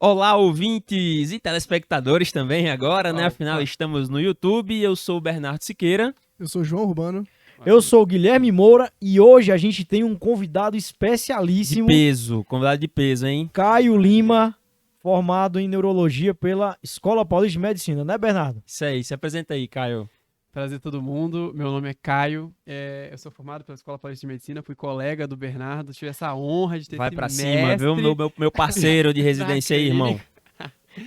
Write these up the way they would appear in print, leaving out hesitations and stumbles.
Olá, ouvintes e telespectadores também agora, né? Opa. Afinal, estamos no YouTube. Eu sou o Bernardo Siqueira. Eu sou João Urbano. Eu sou o Guilherme Moura e hoje a gente tem um convidado De especialíssimo, peso, convidado de peso, hein? Caio Lima, formado em Neurologia pela Escola Paulista de Medicina, né, Bernardo? Isso aí, se apresenta aí, Caio. Prazer todo mundo, meu nome é Caio, eu sou formado pela Escola Paulista de Medicina, fui colega do Bernardo, tive essa honra de ter Vai esse pra mestre cima, viu? Meu parceiro de residência aí, irmão.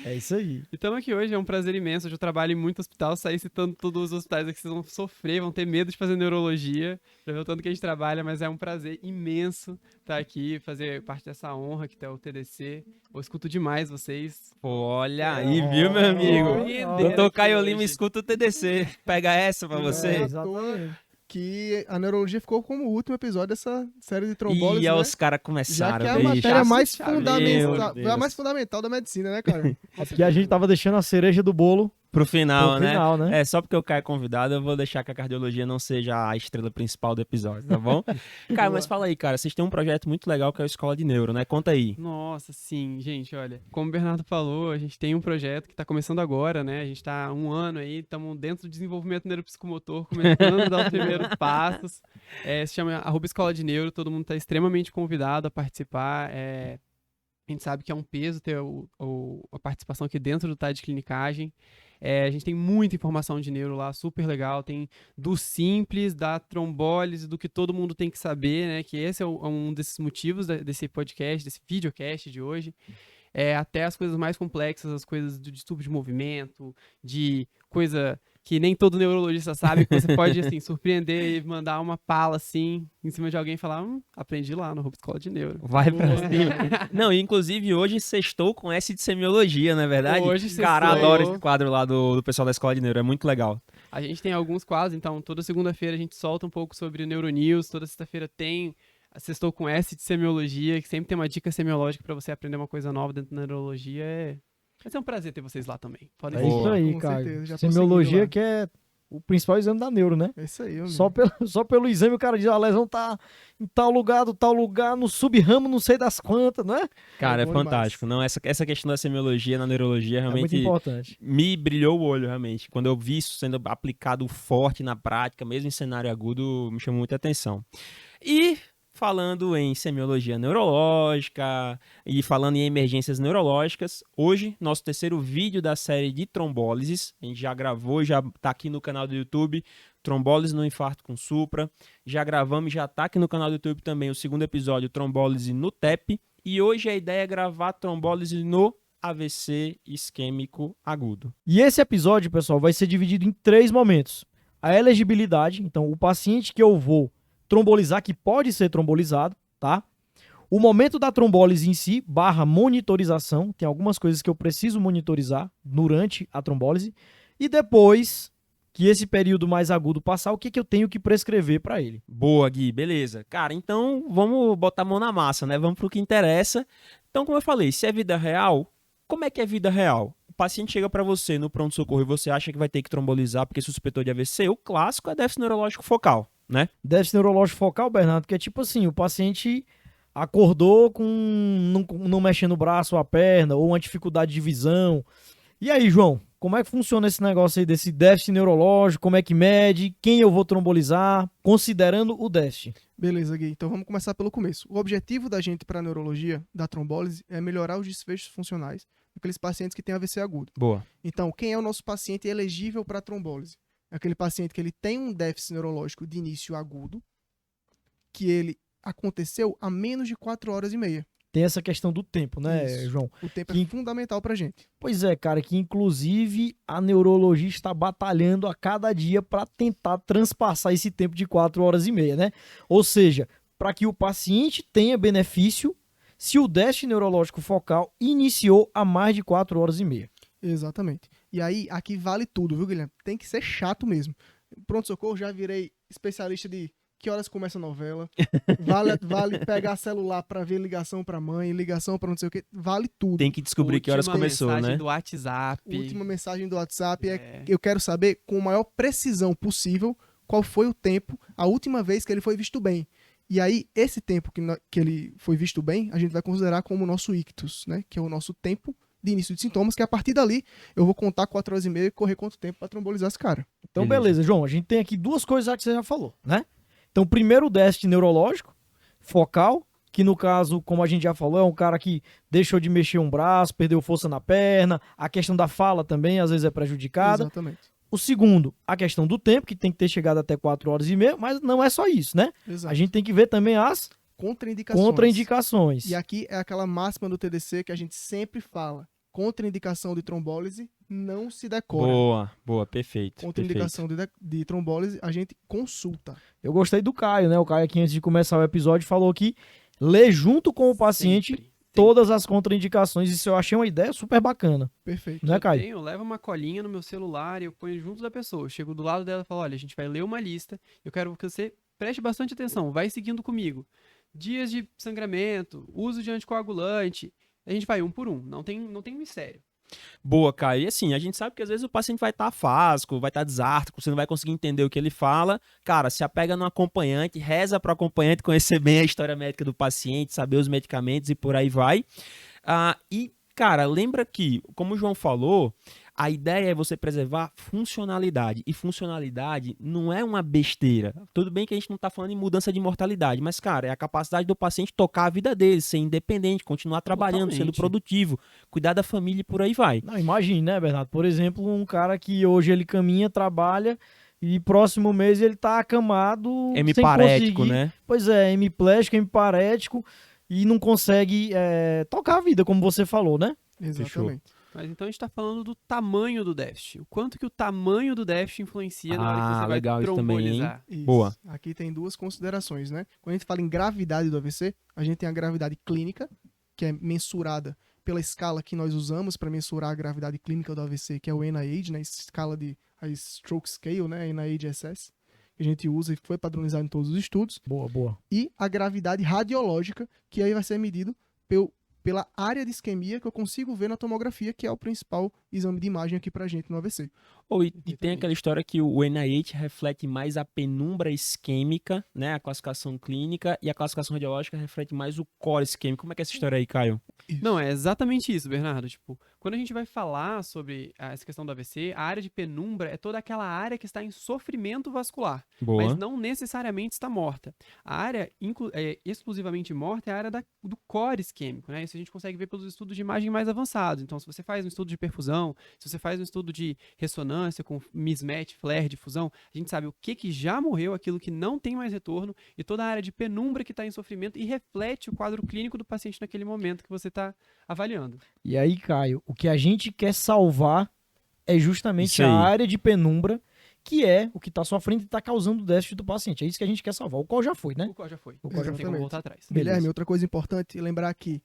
É isso aí. E estamos aqui hoje, é um prazer imenso, hoje eu trabalho em muito hospital, sair citando todos os hospitais aqui que vocês vão sofrer, vão ter medo de fazer neurologia, já viu o tanto que a gente trabalha, mas é um prazer imenso estar aqui, fazer parte dessa honra que é o TDC, eu escuto demais vocês. Pô, olha aí, viu, meu amigo? Ó, Doutor aqui Caio hoje. Lima, escuta o TDC. Pega essa pra você. Exatamente. Que a neurologia ficou como o último episódio dessa série de trombose, E né? os caras Já começaram, que é a bicho. matéria mais Meu fundamental, Deus. foi a mais fundamental da medicina, né, cara? Aqui a gente tava deixando a cereja do bolo Pro final, pro final, né? É, só porque o Caio é convidado, eu vou deixar que a cardiologia não seja a estrela principal do episódio, tá bom? Caio, mas fala aí, cara, vocês têm um projeto muito legal que é a Escola de Neuro, né? Conta aí. Nossa, sim, gente, olha, como o Bernardo falou, a gente tem um projeto que está começando agora, né? A gente está há um ano aí, estamos dentro do desenvolvimento neuropsicomotor, começando a dar os primeiros passos. Se chama @Escola de Neuro, todo mundo está extremamente convidado a participar. A gente sabe que é um peso ter a participação aqui dentro do TAD de clinicagem. A gente tem muita informação de neuro lá, super legal. Tem do simples, da trombólise, do que todo mundo tem que saber, né? Que esse é um desses motivos desse podcast, desse videocast de hoje. Até as coisas mais complexas, as coisas do distúrbio de movimento, de coisa que nem todo neurologista sabe, que você pode, assim, surpreender e mandar uma pala, assim, em cima de alguém e falar, aprendi lá no Escola de Neuro. Vai pra cima. Não, e inclusive hoje sextou com S de semiologia, não é verdade? Hoje sextou. Cara, adoro esse quadro lá do pessoal da Escola de Neuro, é muito legal. A gente tem alguns quadros, então toda segunda-feira a gente solta um pouco sobre o Neuronews, toda sexta-feira tem Sextou com S de semiologia, que sempre tem uma dica semiológica para você aprender uma coisa nova dentro da neurologia. Vai ser um prazer ter vocês lá também. Podem É vir. isso aí, Com cara. certeza, já tô seguindo Semiologia lá. que é o principal exame da neuro, né? É isso aí, meu Só pelo exame o cara diz, a lesão tá em tal lugar, no sub-ramo, não sei das quantas, não é? Cara, é bom fantástico. Não, essa questão da semiologia na neurologia É muito realmente importante. me brilhou o olho, realmente. Quando eu vi isso sendo aplicado forte na prática, mesmo em cenário agudo, me chamou muita atenção. E falando em semiologia neurológica e falando em emergências neurológicas, hoje, nosso terceiro vídeo da série de trombólises, a gente já gravou, já tá aqui no canal do YouTube, trombólise no infarto com supra, já gravamos, já tá aqui no canal do YouTube também o segundo episódio, trombólise no TEP, e hoje a ideia é gravar trombólise no AVC isquêmico agudo. E esse episódio, pessoal, vai ser dividido em 3 momentos. A elegibilidade, então o paciente que eu vou trombolizar, que pode ser trombolizado, tá? O momento da trombólise em si, / monitorização, tem algumas coisas que eu preciso monitorizar durante a trombólise, e depois que esse período mais agudo passar, o que eu tenho que prescrever para ele. Boa, Gui, beleza. Cara, então vamos botar a mão na massa, né? Vamos pro que interessa. Então, como eu falei, se é vida real, como é que é vida real? O paciente chega para você no pronto-socorro e você acha que vai ter que trombolizar porque suspeitou de AVC, o clássico é déficit neurológico focal, né? Déficit neurológico focal, Bernardo, que é tipo assim, o paciente acordou com não mexendo o braço ou a perna, ou uma dificuldade de visão. E aí, João, como é que funciona esse negócio aí desse déficit neurológico? Como é que mede? Quem eu vou trombolizar? Considerando o déficit. Beleza, Gui. Então vamos começar pelo começo. O objetivo da gente para a neurologia da trombólise é melhorar os desfechos funcionais daqueles pacientes que têm AVC agudo. Boa. Então, quem é o nosso paciente elegível para trombólise? É aquele paciente que ele tem um déficit neurológico de início agudo, que ele aconteceu há menos de 4 horas e meia. Tem essa questão do tempo, né, Isso. João? O tempo Que- é fundamental pra gente. Pois é, cara, que inclusive a neurologia está batalhando a cada dia para tentar transpassar esse tempo de 4 horas e meia, né? Ou seja, para que o paciente tenha benefício se o déficit neurológico focal iniciou há mais de 4 horas e meia. Exatamente. E aí, aqui vale tudo, viu, Guilherme? Tem que ser chato mesmo. Pronto-socorro, já virei especialista de que horas começa a novela. Vale pegar celular pra ver ligação pra mãe, ligação pra não sei o que. Vale tudo. Tem que descobrir que horas Última começou, mensagem né? do WhatsApp. Última mensagem do WhatsApp É. eu quero saber com a maior precisão possível qual foi o tempo, a última vez que ele foi visto bem. E aí, esse tempo que ele foi visto bem, a gente vai considerar como o nosso ictus, né? Que é o nosso tempo de início de sintomas, que a partir dali eu vou contar 4 horas e meia e correr quanto tempo para trombolizar esse cara. Então, beleza, João. A gente tem aqui duas coisas já que você já falou, né? Então, primeiro o déficit neurológico, focal, que no caso, como a gente já falou, é um cara que deixou de mexer um braço, perdeu força na perna, a questão da fala também às vezes é prejudicada. Exatamente. O segundo, a questão do tempo, que tem que ter chegado até 4 horas e meia, mas não é só isso, né? Exato. A gente tem que ver também as contraindicações. E aqui é aquela máxima do TDC que a gente sempre fala. Contraindicação de trombólise não se decora. Boa, perfeito. Contraindicação de trombólise a gente consulta. Eu gostei do Caio, né? O Caio aqui antes de começar o episódio falou que lê junto com o paciente Sempre. todas as contraindicações. Isso eu achei uma ideia super bacana. Perfeito. Né, Caio? Eu levo uma colinha no meu celular e eu ponho junto da pessoa. Eu chego do lado dela e falo, olha, a gente vai ler uma lista. Eu quero que você preste bastante atenção. Vai seguindo comigo. Dias de sangramento, uso de anticoagulante. A gente vai um por um. Não tem mistério. Boa, Caio. E assim, a gente sabe que às vezes o paciente vai estar afásico, vai estar desártico, você não vai conseguir entender o que ele fala. Cara, se apega no acompanhante, reza para o acompanhante conhecer bem a história médica do paciente, saber os medicamentos e por aí vai. E, cara, lembra que, como o João falou, a ideia é você preservar funcionalidade. E funcionalidade não é uma besteira. Tudo bem que a gente não está falando em mudança de mortalidade, mas, cara, é a capacidade do paciente tocar a vida dele, ser independente, continuar trabalhando, Totalmente. sendo produtivo, cuidar da família e por aí vai. Não, imagine, né, Bernardo? Por exemplo, um cara que hoje ele caminha, trabalha e próximo mês ele tá acamado sem Hemiparético, conseguir. né? Pois é, hemiplégico, hemiparético e não consegue tocar a vida, como você falou, né? Exatamente. Mas então a gente está falando do tamanho do déficit. O quanto que o tamanho do déficit influencia na hora que você vai legal isso também, hein? trombolizar. Isso. Boa. Aqui tem duas considerações, né? Quando a gente fala em gravidade do AVC, a gente tem a gravidade clínica, que é mensurada pela escala que nós usamos para mensurar a gravidade clínica do AVC, que é o NIH, né? Escala a Stroke Scale, né? NIH-SS, que a gente usa e foi padronizado em todos os estudos. Boa. E a gravidade radiológica, que aí vai ser medido pela área de isquemia que eu consigo ver na tomografia, que é o principal exame de imagem aqui pra gente no AVC. E tem aquela história que o NIH reflete mais a penumbra isquêmica, né, a classificação clínica, e a classificação radiológica reflete mais o core isquêmico. Como é que é essa história aí, Caio? Isso. Não, é exatamente isso, Bernardo. Tipo, quando a gente vai falar sobre essa questão do AVC, a área de penumbra é toda aquela área que está em sofrimento vascular, Boa. mas não necessariamente está morta. A área exclusivamente morta é a área do core isquêmico, né? Isso a gente consegue ver pelos estudos de imagem mais avançados. Então, se você faz um estudo de perfusão, se você faz um estudo de ressonância com mismatch, flare, difusão, a gente sabe o que já morreu, aquilo que não tem mais retorno, e toda a área de penumbra que está em sofrimento e reflete o quadro clínico do paciente naquele momento que você está avaliando. E aí, Caio, o que a gente quer salvar é justamente Isso aí. a área de penumbra, que é o que está sofrendo e está causando o déficit do paciente. É isso que a gente quer salvar. O qual já foi, né? O qual já foi. O qual já Não tem foi. como voltar atrás. Beleza. Guilherme, outra coisa importante é lembrar que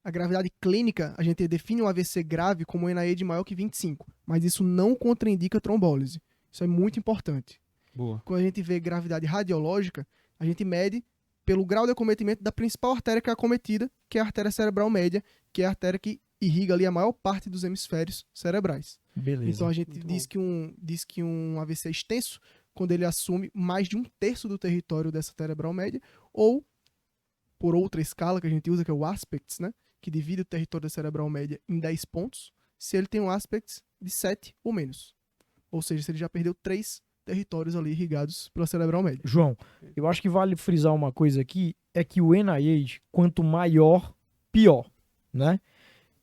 a gravidade clínica, a gente define um AVC grave como um NIH maior que 25, mas isso não contraindica trombólise. Isso é muito importante. Boa. Quando a gente vê gravidade radiológica, a gente mede pelo grau de acometimento da principal artéria que é acometida, que é a artéria cerebral média, que é a artéria que irriga ali a maior parte dos hemisférios cerebrais. Beleza. Então a gente Muito diz que um AVC é extenso quando ele assume mais de 1/3 do território dessa cerebral média, ou por outra escala que a gente usa, que é o aspects, né? Que divide o território da cerebral média em 10 pontos, se ele tem um aspects de 7 ou menos. Ou seja, se ele já perdeu 3 territórios ali irrigados pela cerebral média. João, eu acho que vale frisar uma coisa aqui, é que o NIH, quanto maior, pior, né?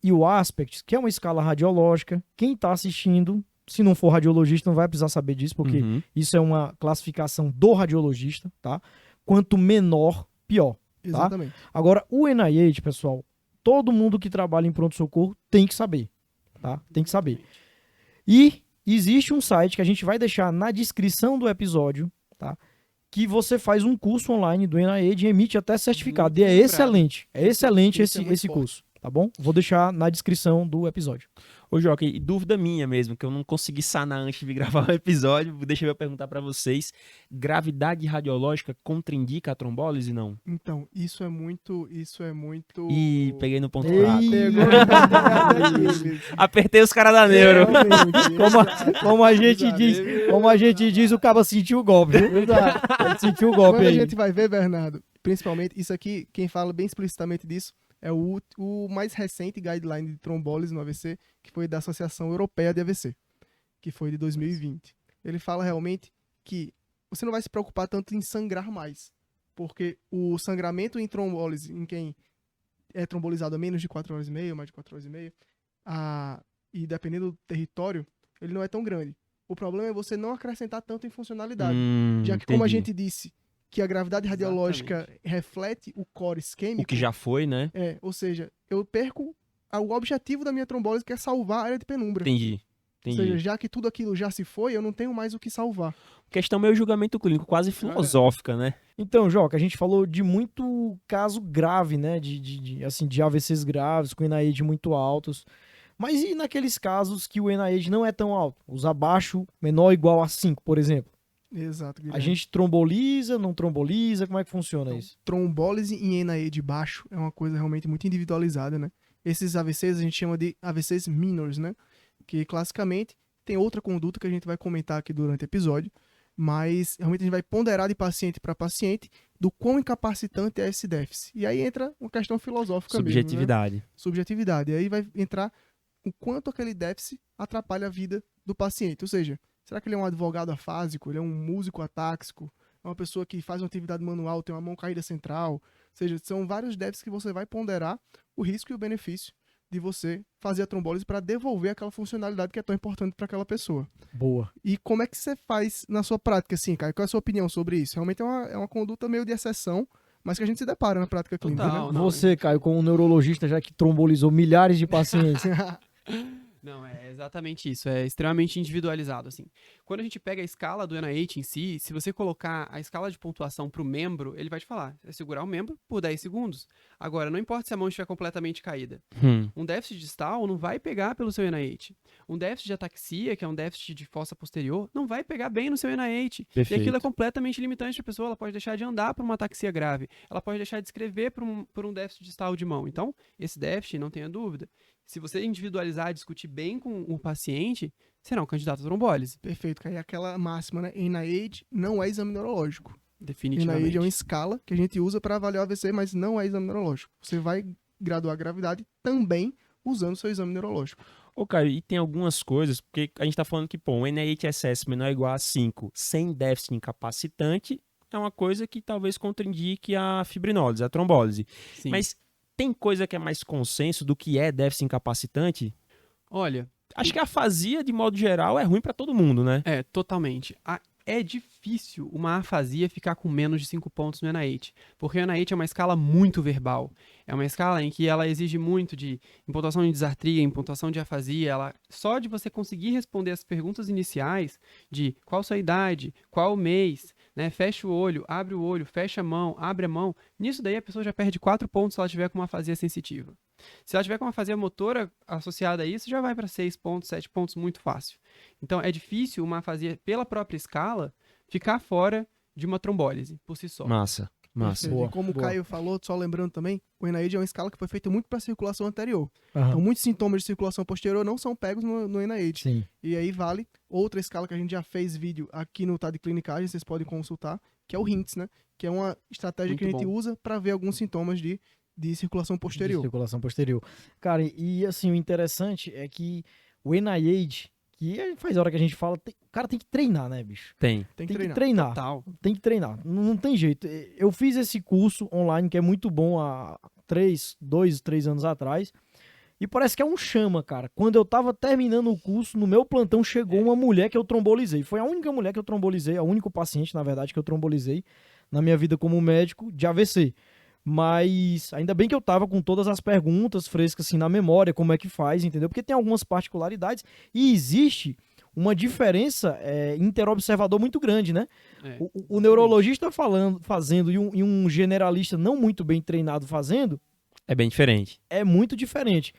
E o Aspects, que é uma escala radiológica, quem está assistindo, se não for radiologista, não vai precisar saber disso, porque Uhum. isso é uma classificação do radiologista, tá? Quanto menor, pior. Exatamente. Agora, o NIH, pessoal, todo mundo que trabalha em pronto-socorro tem que saber, tá? Tem que saber. E existe um site que a gente vai deixar na descrição do episódio, tá? Que você faz um curso online do NIH e emite até certificado. Muito E é lembrado. excelente. É excelente Isso é muito esse forte. curso, tá bom? Vou deixar na descrição do episódio. Ô, Joca, e dúvida minha mesmo, que eu não consegui sanar antes de gravar o episódio, deixa eu perguntar pra vocês. Gravidade radiológica contraindica a trombólise, não? Então, isso é muito... Ih, peguei no ponto Ei, fraco. Pegou Apertei os caras da neuro. Como a gente diz, o cara sentiu o golpe. Viu? Ele sentiu o golpe Quando a aí. gente vai ver, Bernardo, principalmente, isso aqui, quem fala bem explicitamente disso é o mais recente guideline de trombólise no AVC, que foi da Associação Europeia de AVC, que foi de 2020. Ele fala realmente que você não vai se preocupar tanto em sangrar mais, porque o sangramento em trombólise, em quem é trombolizado a menos de 4 horas e meia, mais de 4 horas e meia, e dependendo do território, ele não é tão grande. O problema é você não acrescentar tanto em funcionalidade, já que, como a Entendi. gente disse, que a gravidade radiológica reflete o core isquêmico, O que já foi, né? ou seja, eu perco o objetivo da minha trombólise, que é salvar a área de penumbra. Entendi. Ou seja, já que tudo aquilo já se foi, eu não tenho mais o que salvar. Questão meio julgamento clínico, quase filosófica, né? Então, Joca, a gente falou de muito caso grave, né? De AVCs graves, com NIH muito altos. Mas e naqueles casos que o NIH não é tão alto? Os abaixo, menor ou igual a 5, por exemplo? Exato, Guilherme. A gente tromboliza, não tromboliza? Como é que funciona Então, isso? trombólise em NAE de baixo é uma coisa realmente muito individualizada, né? Esses AVCs a gente chama de AVCs minors, né? Que classicamente tem outra conduta que a gente vai comentar aqui durante o episódio, mas realmente a gente vai ponderar de paciente para paciente do quão incapacitante é esse déficit. E aí entra uma questão filosófica mesmo, né? Subjetividade. Subjetividade. E aí vai entrar o quanto aquele déficit atrapalha a vida do paciente. Ou seja, será que ele é um advogado afásico? Ele é um músico atáxico? É uma pessoa que faz uma atividade manual, tem uma mão caída central? Ou seja, são vários déficits que você vai ponderar o risco e o benefício de você fazer a trombólise para devolver aquela funcionalidade que é tão importante para aquela pessoa. Boa. E como é que você faz na sua prática, assim, Caio? Qual é a sua opinião sobre isso? Realmente é uma conduta meio de exceção, mas que a gente se depara na prática clínica, Total. né? Não, Você, Caio, como um neurologista já que trombolizou milhares de pacientes. Não, é exatamente isso. É extremamente individualizado, assim. Quando a gente pega a escala do NIH em si, se você colocar a escala de pontuação para o membro, ele vai te falar, é segurar o membro por 10 segundos. Agora, não importa se a mão estiver completamente caída. Um déficit distal não vai pegar pelo seu NIH. Um déficit de ataxia, que é um déficit de fossa posterior, não vai pegar bem no seu NIH. E aquilo é completamente limitante para a pessoa. Ela pode deixar de andar por uma ataxia grave. Ela pode deixar de escrever por um déficit distal de mão. Então, esse déficit, não tenha dúvida. Se você individualizar, discutir bem com o paciente, será um candidato a trombólise. Perfeito, Caio. Aquela máxima, né? NIH não é exame neurológico. Definitivamente. NIH é uma escala que a gente usa para avaliar o AVC, mas não é exame neurológico. Você vai graduar a gravidade também usando o seu exame neurológico. Ô, Caio, e tem algumas coisas, porque a gente tá falando que, pô, um NIHSS menor ou igual a 5 sem déficit incapacitante é uma coisa que talvez contraindique a fibrinólise, a trombólise. Sim. Mas tem coisa que é mais consenso do que é déficit incapacitante? Olha, Acho que a afasia, de modo geral, é ruim pra todo mundo, né? totalmente. É difícil uma afasia ficar com menos de 5 pontos no NIH, porque o NIH é uma escala muito verbal. É uma escala em que ela exige muito de pontuação de disartria, em pontuação de afasia. Só de você conseguir responder as perguntas iniciais de qual sua idade, qual mês, né? Fecha o olho, abre o olho, fecha a mão, abre a mão. Nisso daí a pessoa já perde 4 pontos se ela tiver com uma afasia sensitiva. Se ela tiver com uma afasia motora associada a isso, já vai para 6 pontos, 7 pontos muito fácil. Então é difícil uma afasia pela própria escala ficar fora de uma trombólise por si só. Massa. Perfeito. Boa, E como boa. o Caio falou, só lembrando também, o NIH é uma escala que foi feita muito para circulação anterior. Aham. Então, muitos sintomas de circulação posterior não são pegos no NIH. Sim. E aí vale outra escala que a gente já fez vídeo aqui no Tá de Clinicagem, vocês podem consultar, que é o HINTS, né? Que é uma estratégia que a Muito gente bom. usa para ver alguns sintomas de circulação De posterior. circulação posterior. Cara, e assim, o interessante é que o NIH, que faz hora que a gente fala, o cara tem que treinar, né, bicho? Tem. Tem Tem que que treinar. treinar. Total. Tem que treinar. Não tem jeito. Eu fiz esse curso online, que é muito bom, há 3 anos atrás. E parece que é um chama, cara. Quando eu tava terminando o curso, no meu plantão chegou uma mulher que eu trombolizei. Foi a única mulher que eu trombolizei, a única paciente, na verdade, que eu trombolizei na minha vida como médico de AVC. Mas ainda bem que eu tava com todas as perguntas frescas assim na memória, como é que faz, entendeu? Porque tem algumas particularidades e existe uma diferença interobservador muito grande, né? O neurologista fazendo e um generalista não muito bem treinado fazendo É bem diferente. é muito diferente.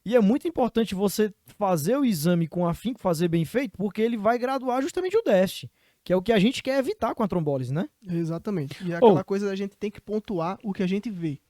E é muito importante você fazer o exame com afinco, fazer bem feito, porque ele vai graduar justamente o déficit, que é o que a gente quer evitar com a trombólise, né? Exatamente. E é aquela coisa da gente tem que pontuar o que a gente vê,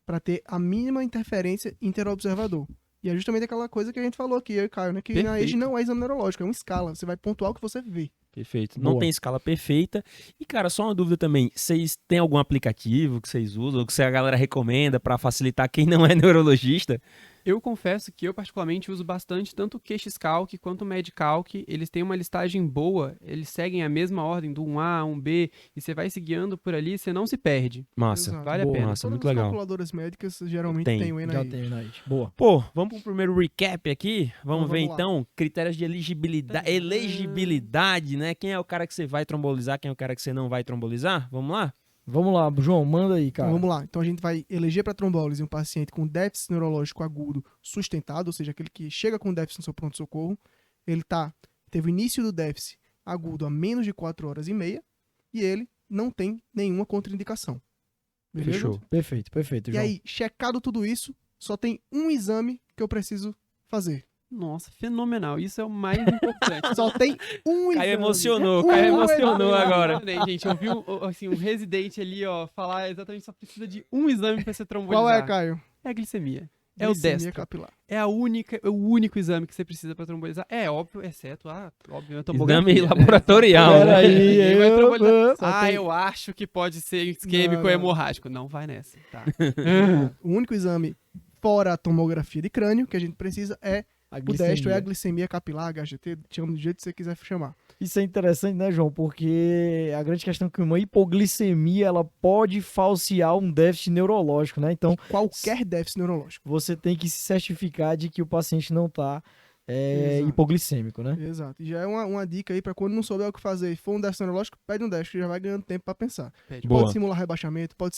para ter a mínima interferência interobservador. E é justamente aquela coisa que a gente falou aqui, eu e o Caio, né? Que Perfeito. na EJE não é exame neurológico, é uma escala. Você vai pontuar o que você vê. Perfeito. Não Boa. tem escala perfeita. E, cara, só uma dúvida também. Vocês têm algum aplicativo que vocês usam, ou que a galera recomenda pra facilitar quem não é neurologista? Eu confesso que eu particularmente uso bastante tanto o QXCalc quanto o MedCalc. Eles têm uma listagem boa, eles seguem a mesma ordem do 1A, 1B, e você vai se guiando por ali, você não se perde. Massa. Exato. Vale a Boa. pena. Massa, Todas muito as legal. calculadoras médicas geralmente Tem. tem o Já NAI. tem, Naid. Boa. Pô, vamos pro primeiro recap aqui. Vamos Então, ver vamos lá. então critérios de elegibilidade, né? Quem é o cara que você vai trombolizar, quem é o cara que você não vai trombolizar? Vamos lá? Vamos lá, João, manda aí, cara. Então vamos lá. Então a gente vai eleger para trombólise um paciente com déficit neurológico agudo sustentado, ou seja, aquele que chega com déficit no seu pronto-socorro. Ele teve o início do déficit agudo a menos de 4 horas e meia e ele não tem nenhuma contraindicação. Beleza? Fechou. Perfeito, perfeito, E João. aí, checado tudo isso, só tem um exame que eu preciso fazer. Nossa, fenomenal. Isso é o mais importante. Só tem um exame. Caio emocionou, Um Caio emocionou exame. agora. Gente, eu vi um residente ali, ó, falar exatamente só precisa de um exame pra ser trombolizar. Qual é, Caio? É a glicemia. É o Glicemia destro. capilar. É o único exame que você precisa pra trombolizar. É óbvio, exceto, óbvio, a Exame tomografia, né? laboratorial, né? Peraí, Ninguém vai trombolizar. Só tem- Eu acho que pode ser isquêmico Não, ou não. hemorrágico. Não vai nessa, tá? O único exame fora a tomografia de crânio que a gente precisa é A o glicemia. destro, é a glicemia capilar, HGT, chama do jeito que você quiser chamar. Isso é interessante, né, João? Porque a grande questão é que uma hipoglicemia, ela pode falsear um déficit neurológico, né? Então, Qualquer déficit neurológico. você tem que se certificar de que o paciente não está Exato. hipoglicêmico, né? Exato. E já é uma dica aí pra quando não souber o que fazer e for um déficit neurológico, pede um déficit, que já vai ganhando tempo pra pensar. Boa. Pode simular rebaixamento, pode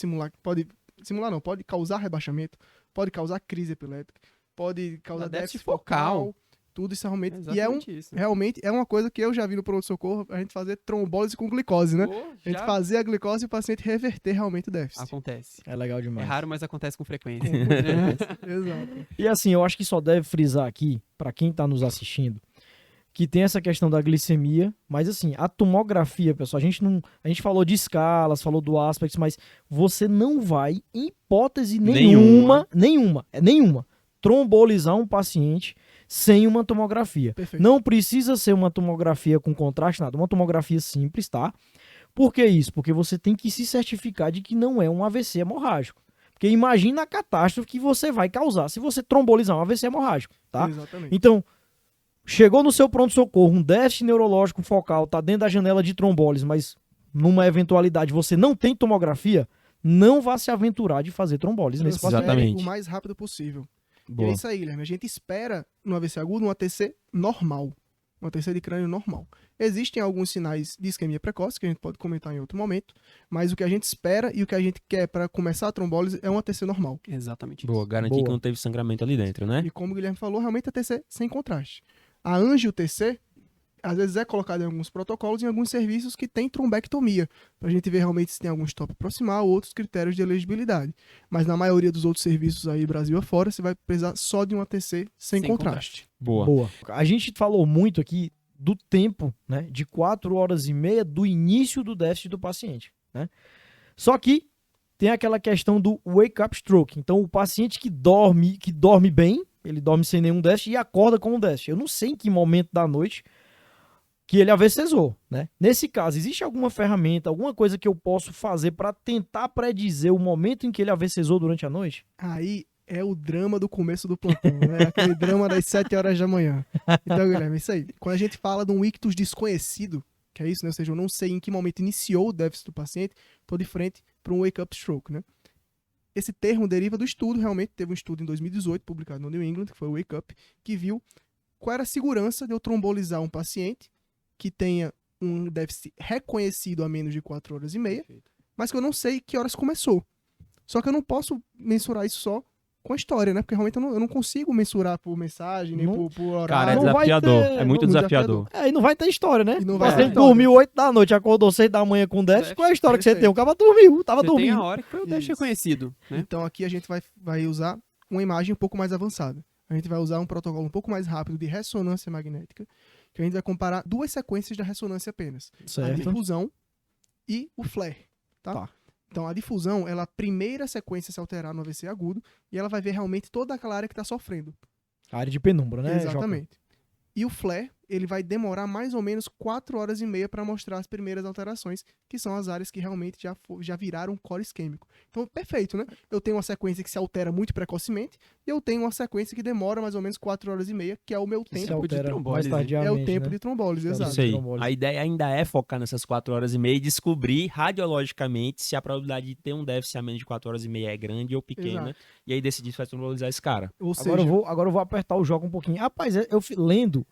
causar rebaixamento, pode causar crise epilética, pode causar Dá déficit déficit focal, focal. tudo isso realmente. E Exatamente isso. realmente é uma coisa que eu já vi no pronto-socorro, a gente fazer trombólise com glicose, né? Pô, A gente já fazer a glicose e o paciente reverter realmente o déficit. acontece. É legal É demais. raro, mas acontece com frequência. Exato. E assim, eu acho que só deve frisar aqui, para quem tá nos assistindo, que tem essa questão da glicemia, mas assim, a tomografia, pessoal, a gente falou de escalas, falou do aspects, mas você não vai, em hipótese nenhuma, trombolizar um paciente sem uma tomografia. Perfeito. Não precisa ser uma tomografia com contraste, nada, uma tomografia simples, tá? Por que isso? Porque você tem que se certificar de que não é um AVC hemorrágico. Porque imagina a catástrofe que você vai causar se você trombolizar um AVC hemorrágico, tá? Exatamente. Então, chegou no seu pronto-socorro, um déficit neurológico focal, tá dentro da janela de trombólise, mas numa eventualidade você não tem tomografia, não vá se aventurar de fazer trombólise nesse Transfere paciente. Exatamente. o mais rápido possível. E é Boa. isso aí, Guilherme. A gente espera no AVC agudo um ATC normal. Um ATC de crânio normal. Existem alguns sinais de isquemia precoce, que a gente pode comentar em outro momento, mas o que a gente espera e o que a gente quer para começar a trombólise é um ATC normal. Exatamente Boa, isso. garantir Boa. que não teve sangramento ali dentro, né? E como o Guilherme falou, realmente ATC sem contraste. A angio-TC, às vezes é colocada em alguns protocolos, em alguns serviços que tem trombectomia, para a gente ver realmente se tem algum stop proximal ou outros critérios de elegibilidade. Mas na maioria dos outros serviços aí, Brasil afora, você vai precisar só de um ATC sem contraste. Boa. Boa. A gente falou muito aqui do tempo, né, de 4 horas e meia do início do déficit do paciente, né? Só que tem aquela questão do wake up stroke. Então, o paciente que dorme bem, ele dorme sem nenhum déficit e acorda com um déficit. Eu não sei em que momento da noite que ele AVCzou, né? Nesse caso, existe alguma ferramenta, alguma coisa que eu posso fazer para tentar predizer o momento em que ele AVCzou durante a noite? Aí é o drama do começo do plantão, né? Aquele drama das 7 horas da manhã. Então, Guilherme, é isso aí. Quando a gente fala de um ictus desconhecido, que é isso, né? Ou seja, eu não sei em que momento iniciou o déficit do paciente, estou de frente para um wake-up stroke, né? Esse termo deriva do estudo, realmente, teve um estudo em 2018, publicado no New England, que foi o Wake Up, que viu qual era a segurança de eu trombolizar um paciente que tenha um déficit reconhecido a menos de 4 horas e meia, mas que eu não sei que horas começou. Só que eu não posso mensurar isso só com a história, né? Porque realmente eu não consigo mensurar por mensagem, nem Não- por horário. Cara, é não vai desafiador. ter- É muito muito desafiador. E não vai ter história, né? E não O vai ter paciente história. dormiu 8 da noite, acordou 6 da manhã com déficit. Qual é a história que você Perfeito. tem? O cara dormiu, tava Você tem dormindo. a hora que foi o déficit Isso. reconhecido, né? Então aqui a gente vai usar uma imagem um pouco mais avançada. A gente vai usar um protocolo um pouco mais rápido de ressonância magnética, que a gente vai comparar duas sequências da ressonância apenas. A Certo. difusão e o flare, tá? Tá. Então a difusão, ela é a primeira sequência a se alterar no AVC agudo e ela vai ver realmente toda aquela área que está sofrendo. A área de penumbra, né? Exatamente. E o flare, ele vai demorar mais ou menos 4 horas e meia para mostrar as primeiras alterações, que são as áreas que realmente já viraram core isquêmico. Então, perfeito, né? Eu tenho uma sequência que se altera muito precocemente e eu tenho uma sequência que demora mais ou menos 4 horas e meia, que é o meu Se tempo. altera mais trombólise. tardiamente, É o tempo né? de trombólise, Isso exato. Isso aí. trombólise. A ideia ainda é focar nessas 4 horas e meia e descobrir radiologicamente se a probabilidade de ter um déficit a menos de 4 horas e meia é grande ou pequena. Exato. E aí decidir se vai trombolizar esse cara. Ou Agora seja, eu vou apertar o jogo um pouquinho. Rapaz, lendo,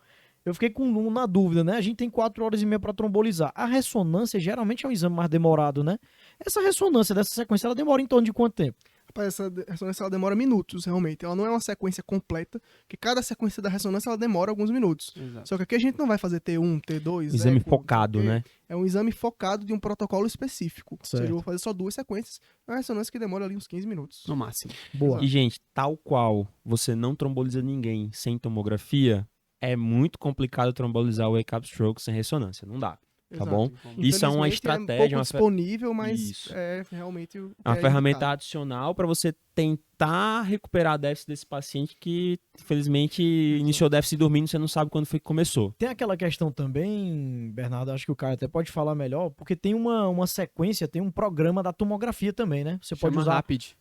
eu fiquei na dúvida, né? A gente tem 4 horas e meia para trombolizar. A ressonância geralmente é um exame mais demorado, né? Essa ressonância dessa sequência, ela demora em torno de quanto tempo? rapaz, essa ressonância ela demora minutos, realmente. Ela não é uma sequência completa, porque cada sequência da ressonância ela demora alguns minutos. Exato. Só que aqui a gente não vai fazer T1, T2, Exame eco, focado, não sei o né? quê. É um exame focado de um protocolo específico. Ou seja, Certo. eu vou fazer só 2 sequências. É uma ressonância que demora ali uns 15 minutos. No máximo. Boa. E, gente, tal qual você não tromboliza ninguém sem tomografia, é muito complicado trombolizar o wake up stroke sem ressonância. Não dá. Tá Exato. bom? Isso é uma Infelizmente, estratégia, É pouco uma disponível, mas Isso. é realmente o que uma é ferramenta indicado. adicional para você tentar recuperar déficit desse paciente que, infelizmente, iniciou déficit dormindo e você não sabe quando foi que começou. Tem aquela questão também, Bernardo, acho que o cara até pode falar melhor, porque tem uma sequência, tem um programa da tomografia também, né? Você pode Chama usar. Rapid.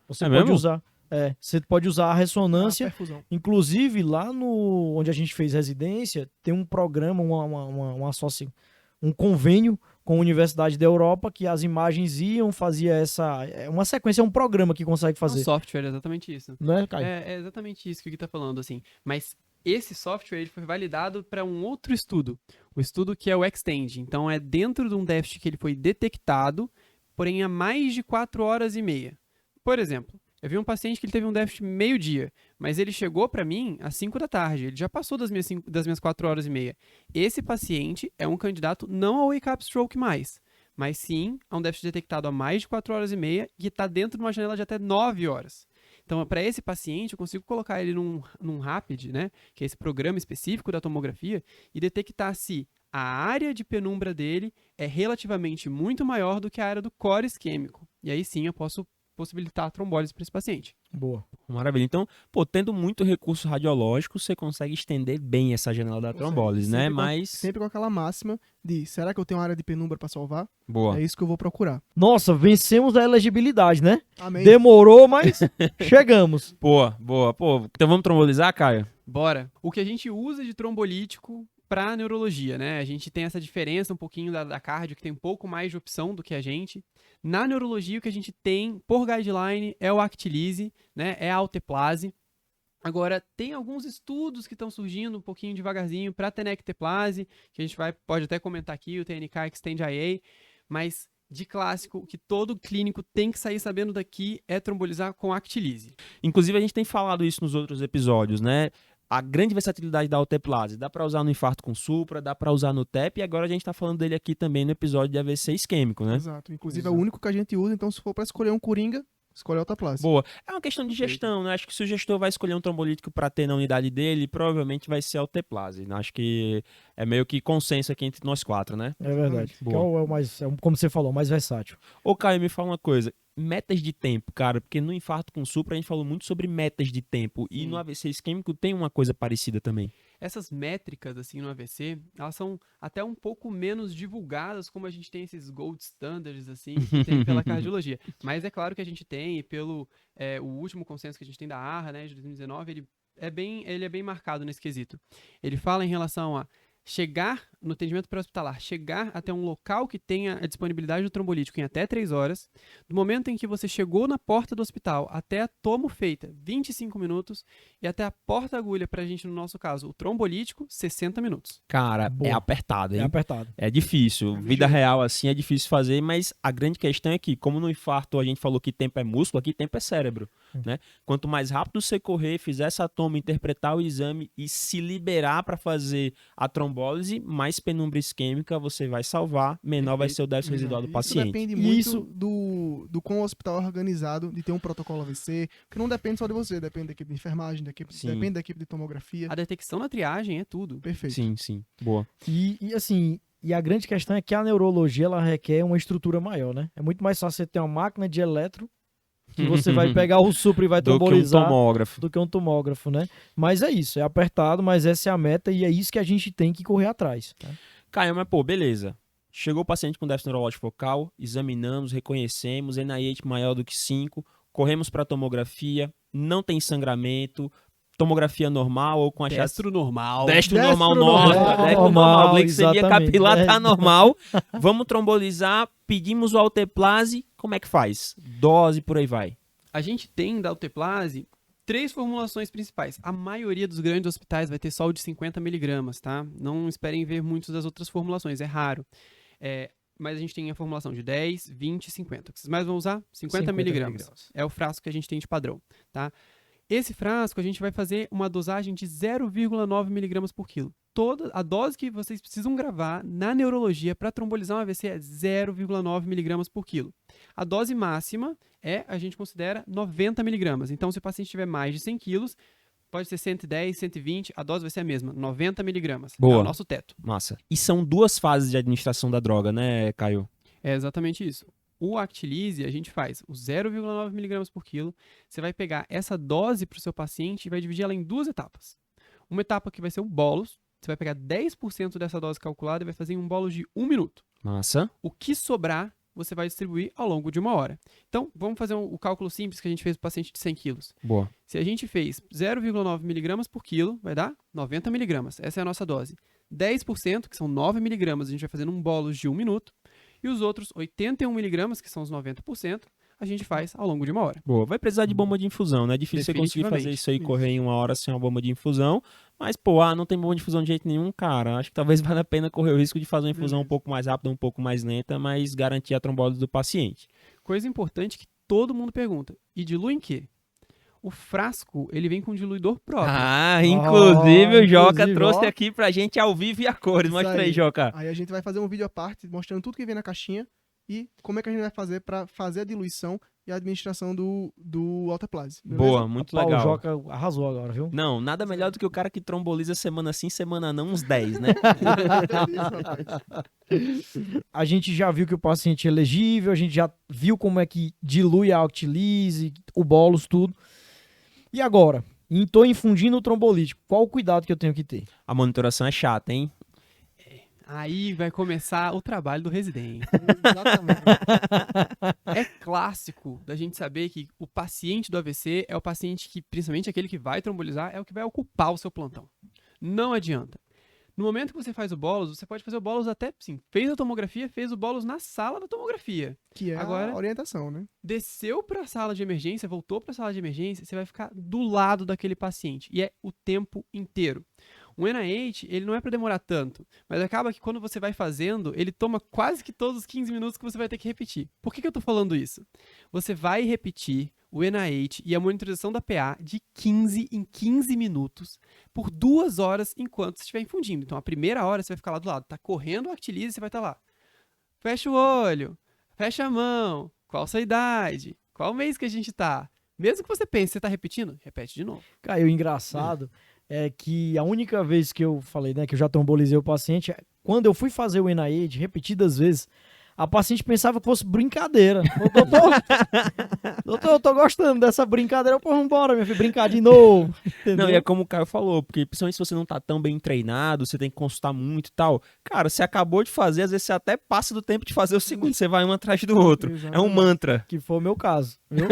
Você É pode mesmo? usar. Você pode usar a ressonância. A perfusão. Inclusive, lá no onde a gente fez residência, tem um programa, um convênio com a Universidade da Europa que as imagens fazia essa. É uma sequência, é um programa que consegue É um fazer. software, é exatamente isso. Não é, Caio? É exatamente isso que o Gui tá falando, assim. Mas esse software ele foi validado para um outro estudo. O estudo que é o Extend. Então, é dentro de um déficit que ele foi detectado, porém há mais de 4 horas e meia. Por exemplo, eu vi um paciente que ele teve um déficit meio-dia, mas ele chegou para mim às 5 da tarde. Ele já passou das minhas 4 horas e meia. Esse paciente é um candidato não ao wake up stroke mais, mas sim a um déficit detectado há mais de 4 horas e meia e está dentro de uma janela de até 9 horas. Então, para esse paciente, eu consigo colocar ele num Rapid, né, que é esse programa específico da tomografia, e detectar se a área de penumbra dele é relativamente muito maior do que a área do core isquêmico. E aí sim eu posso possibilitar a trombólise para esse paciente. Boa. Maravilha. Então, pô, tendo muito recurso radiológico, você consegue estender bem essa janela da Consegue. trombólise, né? Sempre com- Mas. Sempre com aquela máxima de, será que eu tenho uma área de penumbra para salvar? Boa. É isso que eu vou procurar. Nossa, vencemos a elegibilidade, né? Amém. Demorou, mas chegamos. Boa, boa. Pô, então vamos trombolizar, Caio? Bora. O que a gente usa de trombolítico para neurologia, né? A gente tem essa diferença um pouquinho da cardio, que tem um pouco mais de opção do que a gente. Na neurologia, o que a gente tem por guideline é o Actilise, né? É a Alteplase. Agora, tem alguns estudos que estão surgindo um pouquinho devagarzinho para tenecteplase, que a gente pode até comentar aqui, o TNK Extend IA, mas de clássico, o que todo clínico tem que sair sabendo daqui é trombolizar com Actilise. Inclusive, a gente tem falado isso nos outros episódios, né? A grande versatilidade da alteplase. Dá para usar no infarto com supra, dá para usar no TEP, e agora a gente tá falando dele aqui também no episódio de AVC isquêmico, né? Exato. Inclusive é Exato. o único que a gente usa, então se for para escolher um coringa, escolhe a alteplase. Boa. É uma questão de gestão, né? Acho que se o gestor vai escolher um trombolítico para ter na unidade dele, provavelmente vai ser a alteplase. Acho que é meio que consenso aqui entre nós 4, né? É verdade. Que Boa. é o mais, como você falou, o mais versátil. Ô, Caio, me fala uma coisa. Metas de tempo, cara, porque no infarto com supra a gente falou muito sobre metas de tempo. E Sim. no AVC isquêmico tem uma coisa parecida também. Essas métricas, assim, no AVC, elas são até um pouco menos divulgadas, como a gente tem esses gold standards, assim, que tem pela cardiologia. Mas é claro que a gente tem, e pelo o último consenso que a gente tem da ARRA, né, de 2019, ele é bem marcado nesse quesito. Ele fala em relação a chegar no atendimento pré-hospitalar, chegar até um local que tenha a disponibilidade do trombolítico em até 3 horas, do momento em que você chegou na porta do hospital até a tomo feita, 25 minutos, e até a porta-agulha, pra gente, no nosso caso, o trombolítico, 60 minutos. Cara, Boa. é apertado, É hein? apertado. É difícil. Vida real, assim, é difícil fazer, mas a grande questão é que, como no infarto a gente falou que tempo é músculo, aqui tempo é cérebro, né? Quanto mais rápido você correr, fizer essa toma, interpretar o exame e se liberar para fazer a trombólise, mais penumbra isquêmica você vai salvar, menor vai ser o déficit residual do Isso paciente. depende E muito isso- do quão o hospital é organizado, de ter um protocolo AVC, que não depende só de você, depende da equipe de enfermagem, Sim. depende da equipe de tomografia. A detecção na triagem é tudo. Perfeito. Sim, sim. Boa. Assim, a grande questão é que a neurologia ela requer uma estrutura maior, né? É muito mais fácil você ter uma máquina de eletro que você vai pegar o supra e vai Do que um trombolizar tomógrafo. do que um tomógrafo, né? Mas é isso, é apertado, mas essa é a meta e é isso que a gente tem que correr atrás. Tá? Caio, mas pô, beleza. Chegou o paciente com déficit neurológico focal, examinamos, reconhecemos, NIH maior do que 5, corremos para tomografia, não tem sangramento, tomografia normal ou com achado... Destro normal. Destro Destro normal, normal. nossa, destro Normal, normal, glicemia exatamente. capilar tá normal, vamos trombolizar, pedimos o alteplase, como é que faz? Dose, por aí vai. A gente tem da alteplase 3 formulações principais. A maioria dos grandes hospitais vai ter só o de 50 miligramas, tá? Não esperem ver muitas das outras formulações, é raro. Mas a gente tem a formulação de 10, 20 e 50. O que vocês mais vão usar? 50 miligramas. É o frasco que a gente tem de padrão, tá? Esse frasco a gente vai fazer uma dosagem de 0,9 miligramas por quilo. Toda a dose que vocês precisam gravar na neurologia para trombolizar um AVC é 0,9 miligramas por quilo. A dose máxima a gente considera 90 miligramas. Então, se o paciente tiver mais de 100 quilos, pode ser 110, 120, a dose vai ser a mesma, 90 miligramas. Boa. É o nosso teto. Massa. E são 2 fases de administração da droga, né, Caio? É exatamente isso. O Actilise, a gente faz o 0,9 miligramas por quilo. Você vai pegar essa dose para o seu paciente e vai dividir ela em 2 etapas. Uma etapa que vai ser um bolos. Você vai pegar 10% dessa dose calculada e vai fazer em um bolos de 1 minuto. Massa. O que sobrar, você vai distribuir ao longo de 1 hora. Então, vamos fazer o cálculo simples que a gente fez para o paciente de 100 quilos. Boa. Se a gente fez 0,9 miligramas por quilo, vai dar 90 miligramas. Essa é a nossa dose. 10%, que são 9 miligramas, a gente vai fazer num bolos de 1 minuto. E os outros 81 miligramas, que são os 90%, a gente faz ao longo de 1 hora. Boa. Vai precisar de bomba de infusão, né? É difícil você conseguir fazer isso aí, correr em 1 hora sem uma bomba de infusão. Mas, pô, não tem bomba de infusão de jeito nenhum, cara. Acho que talvez valha a pena correr o risco de fazer uma infusão um pouco mais rápida, um pouco mais lenta, mas garantir a trombose do paciente. Coisa importante que todo mundo pergunta. E dilui em quê? O frasco, ele vem com diluidor próprio. Inclusive o Joca inclusive, trouxe ó. aqui pra gente ao vivo e a cores. Isso Mostra aí, aí. Joca. Aí a gente vai fazer um vídeo à parte mostrando tudo que vem na caixinha e como é que a gente vai fazer para fazer a diluição e a administração do alteplase. beleza? Boa, muito Rapaz, legal. O Joca arrasou agora, viu? Não, nada melhor do que o cara que tromboliza semana sim, semana não, uns 10, né? A gente já viu que o paciente é elegível, a gente já viu como é que dilui a Actilise, o bolos, tudo. E agora? Estou infundindo o trombolítico. Qual o cuidado que eu tenho que ter? A monitoração é chata, hein? Aí vai começar o trabalho do residente. Exatamente. É clássico da gente saber que o paciente do AVC é o paciente que, principalmente aquele que vai trombolizar, é o que vai ocupar o seu plantão. Não adianta. No momento que você faz o bolos, você pode fazer o bolos até, sim, fez a tomografia, fez o bolos na sala da tomografia. Que é Agora- a orientação, né? Desceu para a sala de emergência, voltou para a sala de emergência, você vai ficar do lado daquele paciente. E é o tempo inteiro. O NIH, ele não é para demorar tanto, mas acaba que quando você vai fazendo, ele toma quase que todos os 15 minutos que você vai ter que repetir. Por que eu tô falando isso? Você vai repetir o NIH e a monitorização da PA de 15 em 15 minutos por 2 horas enquanto você estiver infundindo. Então, a primeira hora você vai ficar lá do lado, tá correndo o Actilise, você vai estar lá. Fecha o olho, fecha a mão, qual sua idade, qual mês que a gente tá. Mesmo que você pense, você tá repetindo, repete de novo. Cara, o engraçado é que a única vez que eu falei, né, que eu já trombolizei o paciente, quando eu fui fazer o NIH repetidas vezes, a paciente pensava que fosse brincadeira. Doutor, eu tô gostando dessa brincadeira. Pô, vambora, meu filho, brincar de novo. Não, Entendeu? e é como o Caio falou, porque principalmente se você não tá tão bem treinado, você tem que consultar muito e tal. Cara, você acabou de fazer, às vezes você até passa do tempo de fazer o segundo, você vai um atrás do outro. É um Exatamente. mantra. Que foi o meu caso, viu?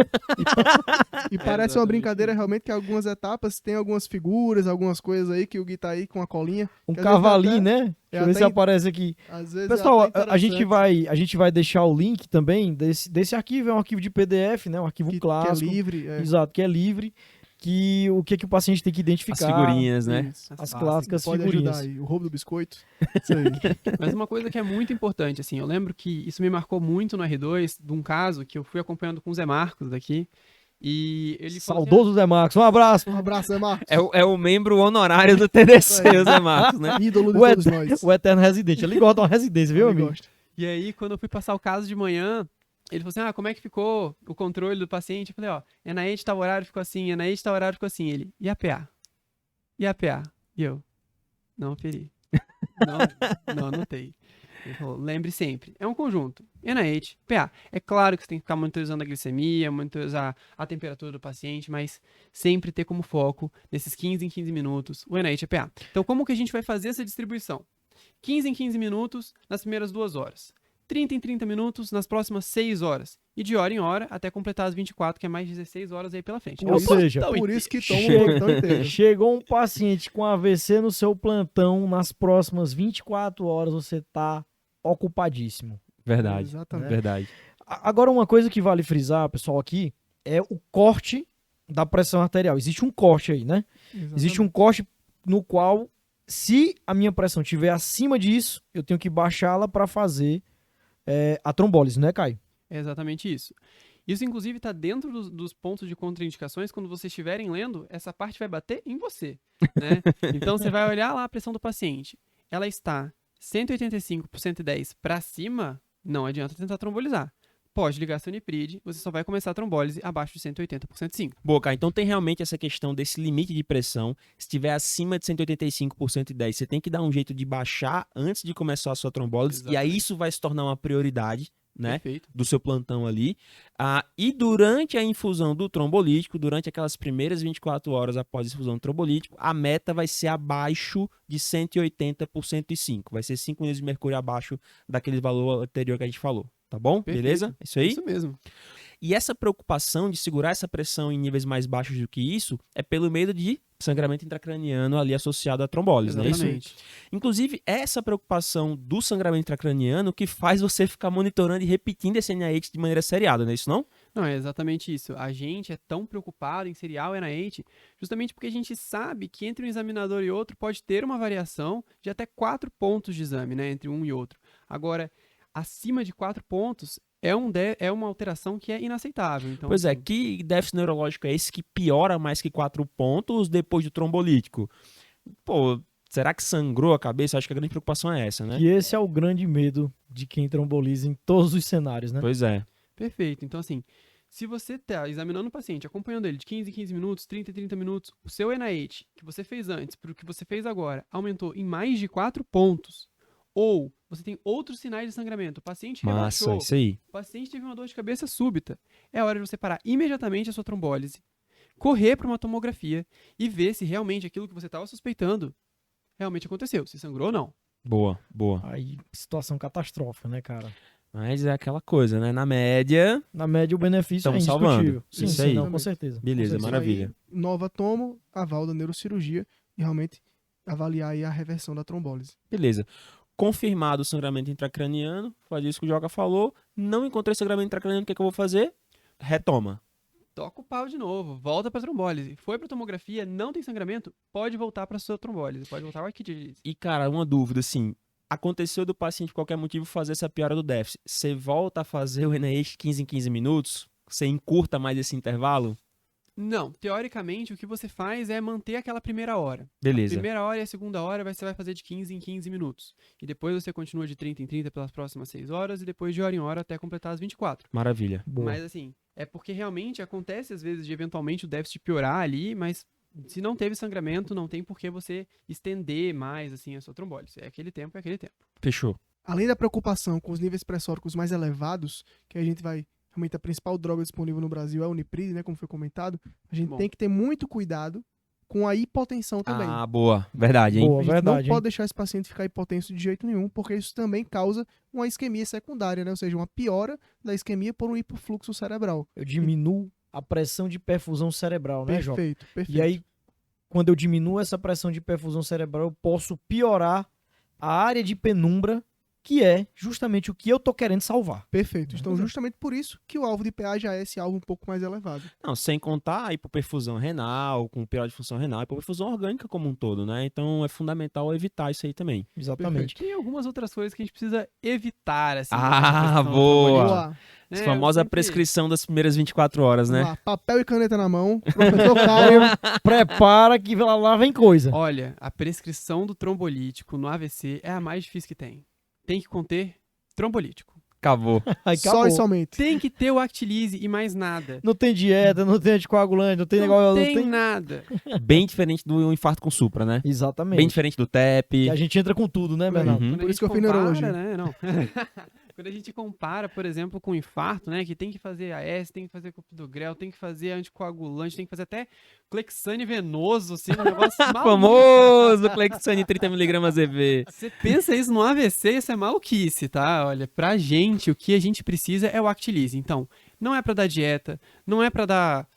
E parece uma exatamente brincadeira realmente que algumas etapas tem algumas figuras, algumas coisas aí que o Gui tá aí com a colinha. Um Que às vezes cavalinho, até- né? Deixa eu ver até se in- aparece aqui. Às vezes Pessoal, é até a gente interessante, vai deixar o link também desse arquivo. É um arquivo de PDF, né? Um arquivo que é clássico. livre. Exato, que é livre. Que o que o paciente tem que identificar. As figurinhas, né? Isso. As clássicas Pode figurinhas. ajudar aí. O roubo do biscoito. Isso aí. Mas uma coisa que é muito importante, assim, eu lembro que isso me marcou muito no R2, de um caso que eu fui acompanhando com o Zé Marcos daqui, e ele falou assim, Saudoso Zé Marcos. Um abraço. Um abraço, Zé Marcos. É o membro honorário do TDC, o Zé Marcos, né? Ídolo de O todos nós. O eterno residente. Ele gosta de uma residência, viu, Ele amigo? gosta. E aí, quando eu fui passar o caso de manhã, ele falou assim, como é que ficou o controle do paciente? Eu falei, NIH tal horário ficou assim, NIH tal horário ficou assim. Ele, e a PA? E a PA? E eu, não aferi. Não anotei. Ele falou, lembre sempre, é um conjunto. NIH, PA. É claro que você tem que ficar monitorizando a glicemia, monitorizar a temperatura do paciente, mas sempre ter como foco, nesses 15 em 15 minutos, o NIH é PA. Então, como que a gente vai fazer essa distribuição? 15 em 15 minutos nas primeiras 2 horas. 30 em 30 minutos nas próximas 6 horas. E de hora em hora até completar as 24, que é mais 16 horas aí pela frente. Ou seja, Por isso que toma Chega. o plantão inteiro. Chegou um paciente com AVC no seu plantão, nas próximas 24 horas você tá ocupadíssimo. Verdade. Exatamente. Verdade. Agora, uma coisa que vale frisar, pessoal, aqui, é o corte da pressão arterial. Existe um corte aí, né? Existe um corte no qual, se a minha pressão estiver acima disso, eu tenho que baixá-la para fazer a trombólise, né, Caio? É exatamente isso. Isso, inclusive, está dentro dos pontos de contraindicações. Quando vocês estiverem lendo, essa parte vai bater em você, né? Então, você vai olhar lá a pressão do paciente. Ela está 185 por 110 para cima, não adianta tentar trombolizar. Pode ligar seu Nipride, você só vai começar a trombólise abaixo de 180 por 105. Boa, cara. Então tem realmente essa questão desse limite de pressão. Se estiver acima de 185 por 110, você tem que dar um jeito de baixar antes de começar a sua trombólise. E aí Exatamente. isso vai se tornar uma prioridade, né? Perfeito. Do seu plantão ali. E durante a infusão do trombolítico, durante aquelas primeiras 24 horas após a infusão do trombolítico, a meta vai ser abaixo de 180 por 105. Vai ser 5 unidades de mercúrio abaixo daquele valor anterior que a gente falou. Tá bom? Perfeito. Beleza? Isso aí? Isso mesmo. E essa preocupação de segurar essa pressão em níveis mais baixos do que isso é pelo medo de sangramento intracraniano ali associado à trombólise, não é isso? Exatamente. Inclusive, é essa preocupação do sangramento intracraniano que faz você ficar monitorando e repetindo esse NIH de maneira seriada, não é isso não? Não, é exatamente isso. A gente é tão preocupado em seriar o NIH justamente porque a gente sabe que entre um examinador e outro pode ter uma variação de até 4 pontos de exame, né, entre um e outro. Agora, acima de 4 pontos é uma alteração que é inaceitável. Então, Pois é, assim, que déficit neurológico é esse que piora mais que 4 pontos depois do trombolítico? Pô, será que sangrou a cabeça? Acho que a grande preocupação é essa, né? E esse é o grande medo de quem tromboliza em todos os cenários, né? Pois é. perfeito. Então, assim, se você está examinando o paciente, acompanhando ele de 15 em 15 minutos, 30 em 30 minutos, o seu NIH que você fez antes para o que você fez agora aumentou em mais de 4 pontos, ou você tem outros sinais de sangramento, o paciente Massa, relaxou, isso aí. o paciente teve uma dor de cabeça súbita, é hora de você parar imediatamente a sua trombólise, correr para uma tomografia e ver se realmente aquilo que você estava suspeitando realmente aconteceu, se sangrou ou não. Boa, boa. Aí, situação catastrófica, né, cara? Mas é aquela coisa, né? Na média, Na média, o benefício Tamo é indiscutível. salvando. Sim, Isso sim, aí. não, com certeza. beleza, Com certeza. maravilha. Aí, nova tomo, aval da neurocirurgia e realmente avaliar aí a reversão da trombólise. Beleza. Confirmado o sangramento intracraniano, faz isso que o Joca falou. Não encontrei sangramento intracraniano, o que é que eu vou fazer? Retoma. Toca o pau de novo, volta para trombólise. Foi para tomografia, não tem sangramento, pode voltar para sua trombólise, pode voltar ao arquite. E, cara, uma dúvida, assim. Aconteceu do paciente, por qualquer motivo, fazer essa piora do déficit. Você volta a fazer o NIH 15 em 15 minutos? Você encurta mais esse intervalo? Não, teoricamente o que você faz é manter aquela primeira hora. Beleza. A primeira hora e a segunda hora você vai fazer de 15 em 15 minutos. E depois você continua de 30 em 30 pelas próximas 6 horas e depois de hora em hora até completar as 24. Maravilha. Boa. Mas assim, é porque realmente acontece às vezes de eventualmente o déficit piorar ali, mas se não teve sangramento, não tem por que você estender mais assim a sua trombólise. É aquele tempo, é aquele tempo. Fechou. Além da preocupação com os níveis pressóricos mais elevados, que a gente vai, realmente a principal droga disponível no Brasil é o Nipride, né, como foi comentado, a gente Bom. tem que ter muito cuidado com a hipotensão também. Ah, boa. Verdade, hein? Boa, A gente verdade. não hein? pode deixar esse paciente ficar hipotenso de jeito nenhum, porque isso também causa uma isquemia secundária, né? Ou seja, uma piora da isquemia por um hipofluxo cerebral. Eu diminuo a pressão de perfusão cerebral, né, Joca? Perfeito, perfeito. E aí, quando eu diminuo essa pressão de perfusão cerebral, eu posso piorar a área de penumbra, que é justamente o que eu tô querendo salvar. Perfeito. Então, Pois é. justamente por isso que o alvo de PA já é esse alvo um pouco mais elevado. Não, sem contar a hipoperfusão renal, com pior de função renal, hipoperfusão orgânica como um todo, né? Então é fundamental evitar isso aí também. Exatamente. Tem algumas outras coisas que a gente precisa evitar, assim. Ah, nessa questão boa. trombólise, Vamos lá. né? Essa Eu famosa sempre- prescrição das primeiras 24 horas, Vamos né? lá. Papel e caneta na mão. Professor Caio. Prepara que lá vem coisa. Olha, a prescrição do trombolítico no AVC é a mais difícil que tem. Tem que conter trombolítico. Acabou. Aí Só acabou. e somente. Tem que ter o Actilise e mais nada. Não tem dieta, não tem anticoagulante, não tem negócio. Não tem nada. Bem diferente do infarto com supra, né? Exatamente. Bem diferente do TEP. E a gente entra com tudo, né, Bernardo? Uhum. Quando Por a isso que gente eu fiz neurologia. né? Não. Quando a gente compara, por exemplo, com infarto, né? Que tem que fazer AS, tem que fazer clopidogrel, tem que fazer anticoagulante, tem que fazer até Clexane venoso, assim, um negócio maluco. Famoso Clexane 30mg EV. Você pensa isso no AVC, isso é maluquice, tá? Olha, pra gente, o que a gente precisa é o Actilise. Então, não é pra dar dieta, não é pra dar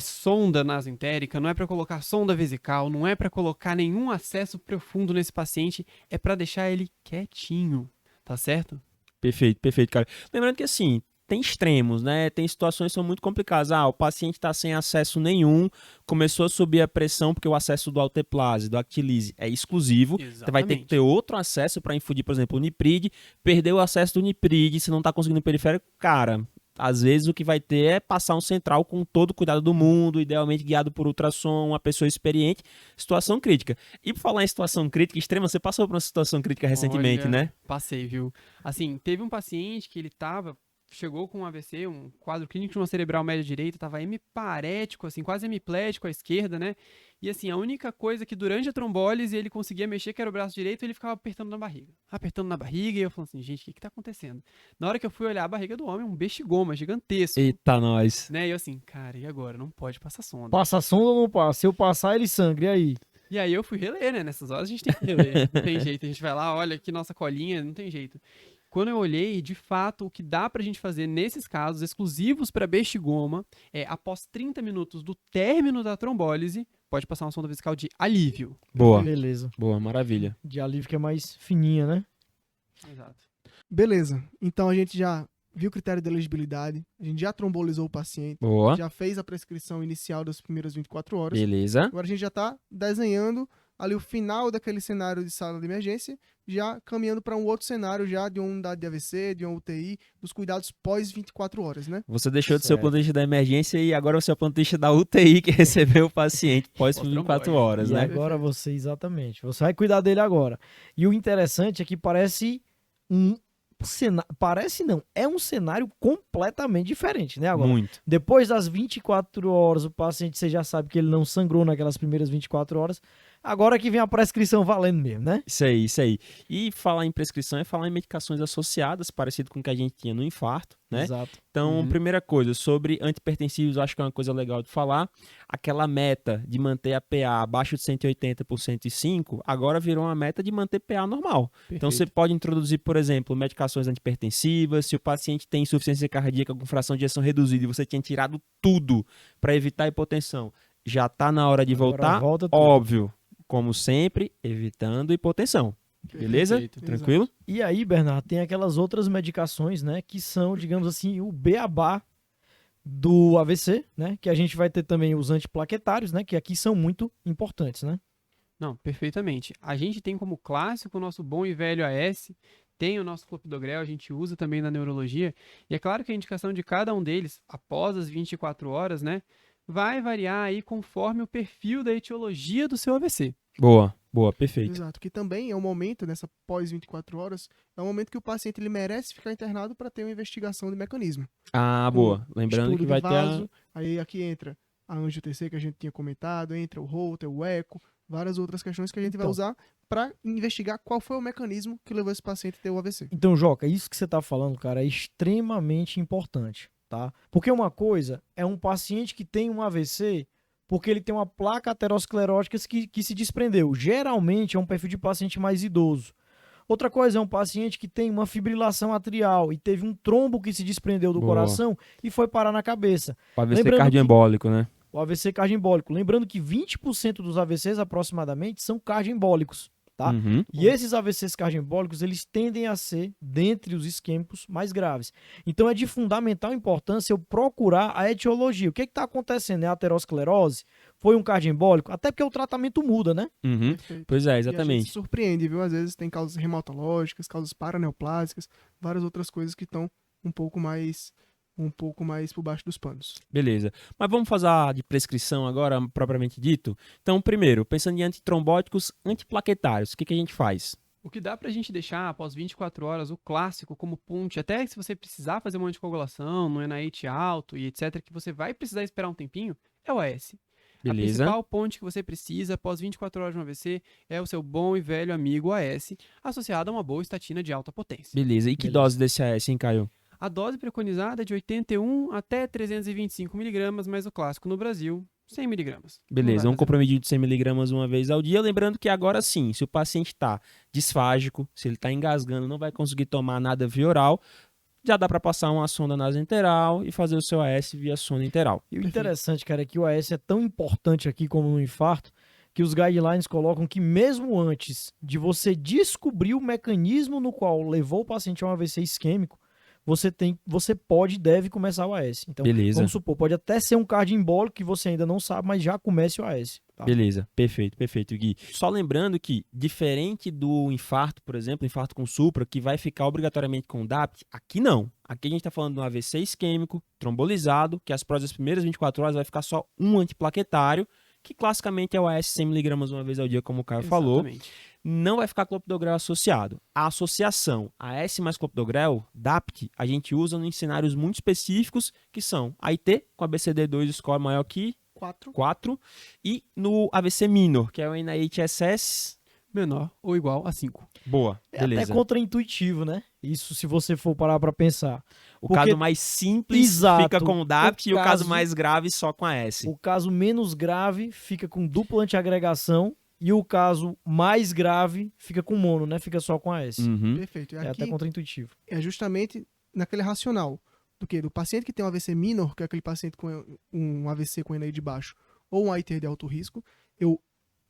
sonda nasoentérica, não é pra colocar sonda vesical, não é pra colocar nenhum acesso profundo nesse paciente, é pra deixar ele quietinho, tá certo? Perfeito, perfeito, cara. Lembrando que assim, tem extremos, né? Tem situações que são muito complicadas. O paciente está sem acesso nenhum, começou a subir a pressão porque o acesso do alteplase, do Actilise é exclusivo. Você vai ter que ter outro acesso para infundir, por exemplo, o Nipride. Perdeu o acesso do Nipride, se não está conseguindo o periférico, cara, às vezes o que vai ter é passar um central com todo o cuidado do mundo, idealmente guiado por ultrassom, uma pessoa experiente. Situação crítica. E por falar em situação crítica extrema, você passou por uma situação crítica recentemente, Olha, né? Passei, viu? Assim, teve um paciente que ele chegou com um AVC, um quadro clínico de uma cerebral média direita, tava hemiparético, assim, quase hemiplético à esquerda, né? E assim, a única coisa que durante a trombólise ele conseguia mexer, que era o braço direito, ele ficava apertando na barriga. Apertando na barriga, e eu falando assim, gente, o que tá acontecendo? Na hora que eu fui olhar a barriga do homem, um bexigoma gigantesco. Eita, nós. Né? E eu assim, cara, e agora? Não pode passar sonda. Passa a sonda ou não passa? Se eu passar, ele sangra. E aí? E aí eu fui reler, né? Nessas horas a gente tem que reler. Não tem jeito. A gente vai lá, olha aqui nossa colinha, não tem jeito. Quando eu olhei, de fato, o que dá pra gente fazer nesses casos exclusivos para bexigoma é, após 30 minutos do término da trombólise, pode passar uma sonda vesical de alívio. Boa, Beleza. boa, maravilha. De alívio que é mais fininha, né? Exato. Beleza. Então a gente já viu o critério de elegibilidade, a gente já trombolizou o paciente, Boa, já fez a prescrição inicial das primeiras 24 horas. beleza. Agora a gente já está desenhando ali o final daquele cenário de sala de emergência, já caminhando para um outro cenário já de uma unidade de AVC, de uma UTI, dos cuidados pós 24 horas, né? Você deixou de ser o Certo. plantonista da emergência e agora você é o plantonista da UTI que recebeu o paciente pós 24 horas, E né? agora você, exatamente. Você vai cuidar dele agora. E o interessante é que parece um cenário. Parece não, é um cenário completamente diferente, né? Agora, Muito. depois das 24 horas, o paciente, você já sabe que ele não sangrou naquelas primeiras 24 horas. Agora que vem a prescrição valendo mesmo, né? Isso aí, isso aí. E falar em prescrição é falar em medicações associadas, parecido com o que a gente tinha no infarto, né? Exato. Então, Uhum. primeira coisa, sobre antipertensivos, acho que é uma coisa legal de falar. Aquela meta de manter a PA abaixo de 180 por 105, agora virou uma meta de manter PA normal. Então, você pode introduzir, por exemplo, medicações antipertensivas. Se o paciente tem insuficiência cardíaca com fração de ejeção reduzida e você tinha tirado tudo para evitar a hipotensão, já está na hora de Agora voltar. volta tudo. Óbvio, como sempre, evitando hipotensão. Beleza? Perfeito. Tranquilo? E aí, Bernardo, tem aquelas outras medicações, né, que são, digamos assim, o beabá do AVC, né, que a gente vai ter também os antiplaquetários, né, que aqui são muito importantes, né? Não, perfeitamente. A gente tem como clássico o nosso bom e velho AS, tem o nosso clopidogrel, a gente usa também na neurologia, e é claro que a indicação de cada um deles, após as 24 horas, né, vai variar aí conforme o perfil da etiologia do seu AVC. Boa, boa, perfeito. Exato, que também é um momento, nessa pós 24 horas, é um momento que o paciente ele merece ficar internado para ter uma investigação de mecanismo. Ah, boa. Lembrando Estudo que de vai ter vaso, aí aqui entra a angio-TC que a gente tinha comentado, entra o Holter, o eco, várias outras questões que a gente vai Então. usar para investigar qual foi o mecanismo que levou esse paciente a ter o AVC. Então, Joca, isso que você está falando, cara, é extremamente importante, tá? Porque uma coisa é um paciente que tem um AVC porque ele tem uma placa aterosclerótica que se desprendeu. Geralmente é um perfil de paciente mais idoso. Outra coisa é um paciente que tem uma fibrilação atrial e teve um trombo que se desprendeu do Boa. coração e foi parar na cabeça. o AVC lembrando cardioembólico, né? O AVC cardioembólico. Lembrando que 20% dos AVCs aproximadamente são cardioembólicos, tá? Uhum. E esses AVCs cardioembólicos, eles tendem a ser, dentre os isquêmicos, mais graves. Então é de fundamental importância eu procurar a etiologia. O que está acontecendo? É a aterosclerose? Foi um cardioembólico? Até porque o tratamento muda, né? Uhum. Perfeito. Pois é, E a gente exatamente. se surpreende, viu? Às vezes tem causas reumatológicas, causas paraneoplásicas, várias outras coisas que estão um pouco mais por baixo dos panos. Beleza. Mas vamos fazer a de prescrição agora, propriamente dito? Então, primeiro, pensando em antitrombóticos antiplaquetários, o que a gente faz? O que dá pra gente deixar após 24 horas o clássico como ponte, até se você precisar fazer uma anticoagulação, no NIH alto e etc, que você vai precisar esperar um tempinho, é o AS. A Beleza. principal ponte que você precisa após 24 horas de um AVC é o seu bom e velho amigo AS, associado a uma boa estatina de alta potência. Beleza. E que Beleza. dose desse AS, hein, Caio? A dose preconizada é de 81 até 325 miligramas, mas o clássico no Brasil, 100 miligramas. Beleza, Não um vai fazer comprometido de 100 miligramas uma vez ao dia. Lembrando que agora sim, se o paciente está disfágico, se ele está engasgando, não vai conseguir tomar nada via oral, já dá para passar uma sonda nasoenteral e fazer o seu AS via sonda enteral. E o interessante, cara, é que o AS é tão importante aqui como no infarto, que os guidelines colocam que mesmo antes de você descobrir o mecanismo no qual levou o paciente a um AVC isquêmico, você pode e deve começar o AS. Então, Beleza. vamos supor, pode até ser um cardioembólico que você ainda não sabe, mas já comece o AS. Tá? Beleza, perfeito, Gui. Só lembrando que, diferente do infarto, por exemplo, infarto com supra, que vai ficar obrigatoriamente com DAPT, aqui não. Aqui a gente está falando de um AVC isquêmico, trombolizado, que as primeiras 24 horas vai ficar só um antiplaquetário, que classicamente é o AS 100 miligramas uma vez ao dia, como o Caio falou. Exatamente. Não vai ficar clopidogrel associado. A associação AS mais clopidogrel, DAPT, a gente usa em cenários muito específicos, que são AIT, com ABCD2 score maior que 4, e no AVC minor, que é o NIHSS. Menor ou igual a 5. Boa, É beleza. até contraintuitivo, né? Isso se você for parar pra pensar. O porque- caso mais simples Exato. fica com o DAPT e o caso caso- mais grave só com a S. O caso menos grave fica com dupla antiagregação e o caso mais grave fica com mono, né? Fica só com a S. Uhum. Perfeito. E É aqui até contraintuitivo. é justamente naquele racional do que? Do paciente que tem um AVC minor, que é aquele paciente com um AVC com NI de baixo, ou um AIT de alto risco, eu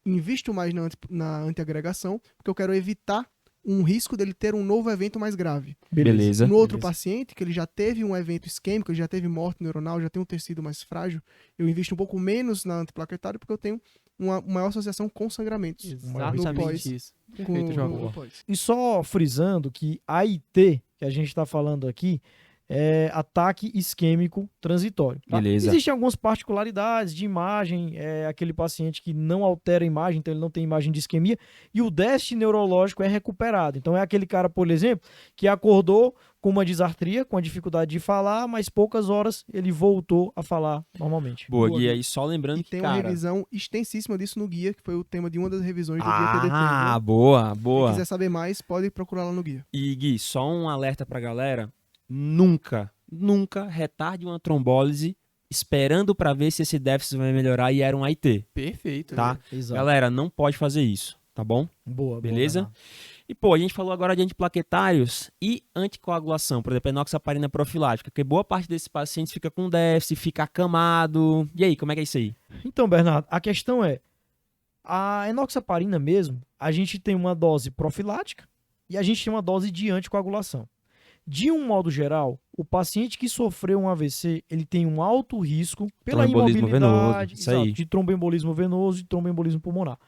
invisto mais na antiagregação, porque eu quero evitar um risco dele ter um novo evento mais grave. Beleza. No outro Beleza. paciente, que ele já teve um evento isquêmico, ele já teve morte neuronal, já tem um tecido mais frágil, eu invisto um pouco menos na antiplaquetária, porque eu tenho uma maior associação com sangramentos. Exatamente pós. isso. Com, Perfeito, João. no pós. E só frisando que AIT, que a gente está falando aqui, é ataque isquêmico transitório. Tá? Beleza. Existem algumas particularidades de imagem, aquele paciente que não altera a imagem, então ele não tem imagem de isquemia, e o déficit neurológico é recuperado. Então é aquele cara, por exemplo, que acordou com uma disartria, com a dificuldade de falar, mas poucas horas ele voltou a falar normalmente. Boa, Boa, Gui. Gui. Aí só lembrando E que, tem uma cara... revisão extensíssima disso no guia, que foi o tema de uma das revisões do guia TDT. Ah, Viu? boa, Quem boa. quiser saber mais, pode procurar lá no guia. E Gui, só um alerta pra galera. Nunca retarde uma trombólise esperando pra ver se esse déficit vai melhorar e era um AIT, Perfeito. tá? né? Exato. Galera, não pode fazer isso, tá bom? Boa, Beleza? Boa, E, pô, a gente falou agora de antiplaquetários e anticoagulação, por exemplo, enoxaparina profilática, porque boa parte desses pacientes fica com déficit, fica acamado. E aí, como é que é isso aí? Então, Bernardo, a questão é, a enoxaparina mesmo, a gente tem uma dose profilática e a gente tem uma dose de anticoagulação. De um modo geral, o paciente que sofreu um AVC, ele tem um alto risco pela Tromboembolismo imobilidade, venoso, isso aí. de tromboembolismo venoso e tromboembolismo pulmonar.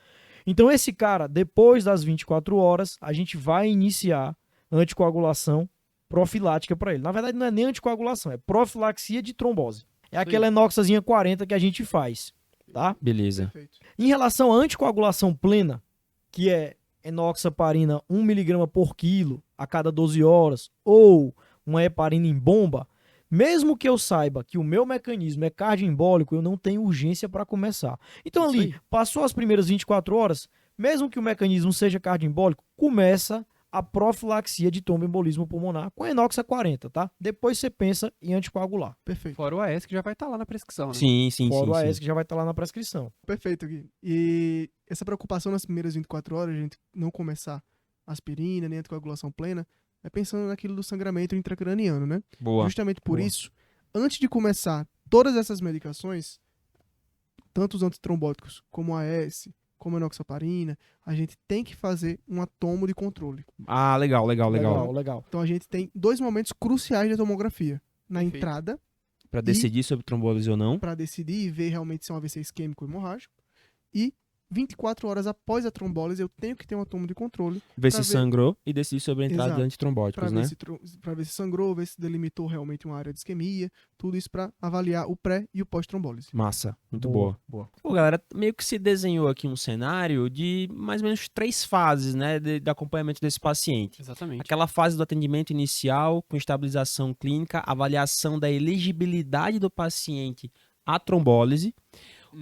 Então esse cara, depois das 24 horas, a gente vai iniciar anticoagulação profilática para ele. Na verdade, não é nem anticoagulação, é profilaxia de trombose. É aquela enoxazinha 40 que a gente faz, tá? Beleza. Perfeito. Em relação à anticoagulação plena, que é enoxaparina 1 mg por quilo a cada 12 horas, ou uma heparina em bomba, mesmo que eu saiba que o meu mecanismo é cardioembólico, eu não tenho urgência para começar. Então Isso ali, aí. passou as primeiras 24 horas, mesmo que o mecanismo seja cardioembólico, começa a profilaxia de tromboembolismo pulmonar com enoxa 40, tá? Depois você pensa em anticoagular. Perfeito. Fora o AS que já vai estar lá na prescrição, né? Sim, sim, Fora o sim. AS que já vai estar lá na prescrição. Perfeito, Gui. E essa preocupação nas primeiras 24 horas, a gente não começar aspirina, nem anticoagulação plena, é pensando naquilo do sangramento intracraniano, né? Boa. Justamente por Boa. isso, antes de começar todas essas medicações, tanto os antitrombóticos como a AS, como a enoxaparina, a gente tem que fazer um atomo de controle. Ah, legal. Legal. Então a gente tem dois momentos cruciais da tomografia. Na Perfeito. entrada, Pra decidir sobre trombólise ou não. para decidir e ver realmente se é um AVC isquêmico ou hemorrágico, e 24 horas após a trombólise, eu tenho que ter uma toma de controle Ver pra se ver- sangrou e decidir sobre a entrada de Exato. antitrombóticos, para né? ver se sangrou, ver se delimitou realmente uma área de isquemia, tudo isso para avaliar o pré e o pós-trombólise. Massa, muito boa. Pô, galera, meio que se desenhou aqui um cenário de mais ou menos 3 fases, né, de acompanhamento desse paciente. Exatamente. Aquela fase do atendimento inicial, com estabilização clínica, avaliação da elegibilidade do paciente à trombólise,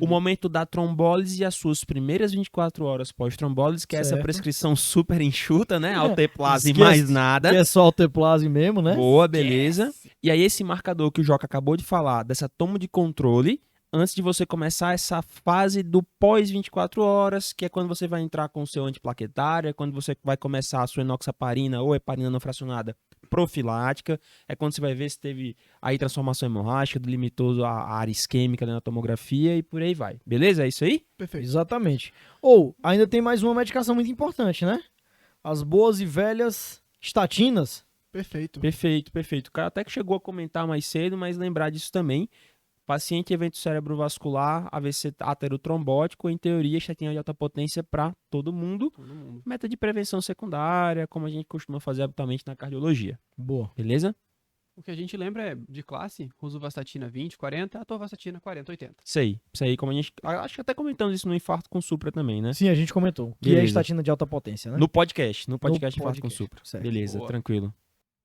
o momento da trombólise e as suas primeiras 24 horas pós-trombólise, que é essa Certo. prescrição super enxuta, né, alteplase e Esquece mais nada. Que é só alteplase mesmo, né? Boa, beleza. E aí esse marcador que o Joca acabou de falar, dessa toma de controle, antes de você começar essa fase do pós 24 horas, que é quando você vai entrar com o seu antiplaquetário, é quando você vai começar a sua enoxaparina ou heparina não fracionada profilática, é quando você vai ver se teve aí transformação hemorrágica, delimitou a área isquêmica na tomografia e por aí vai. Beleza? É isso aí? Perfeito. Exatamente. Ou, ainda tem mais uma medicação muito importante, né? As boas e velhas estatinas. Perfeito. Perfeito, perfeito. O cara até que chegou a comentar mais cedo, mas lembrar disso também. Paciente evento cerebrovascular, AVC aterotrombótico, em teoria, estatina de alta potência para todo mundo. Todo mundo. Meta de prevenção secundária, como a gente costuma fazer habitualmente na cardiologia. Boa. Beleza? O que a gente lembra é de classe, rosuvastatina 20, 40, atorvastatina 40, 80. Isso aí, como a gente. Acho que até comentamos isso no infarto com supra também, né? Sim, a gente comentou. Que é Beleza. estatina de alta potência, né? No podcast de infarto com podcast, supra. certo. Beleza, Boa. tranquilo.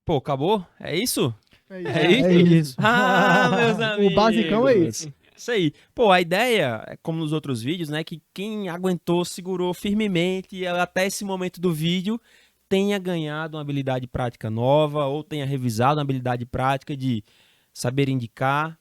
Pô, acabou? É isso? É isso. É isso? É isso. Ah, meus amigos. O basicão é esse. Isso aí. Pô, a ideia, é como nos outros vídeos, né, que quem aguentou, segurou firmemente e até esse momento do vídeo tenha ganhado uma habilidade prática nova ou tenha revisado uma habilidade prática de saber indicar,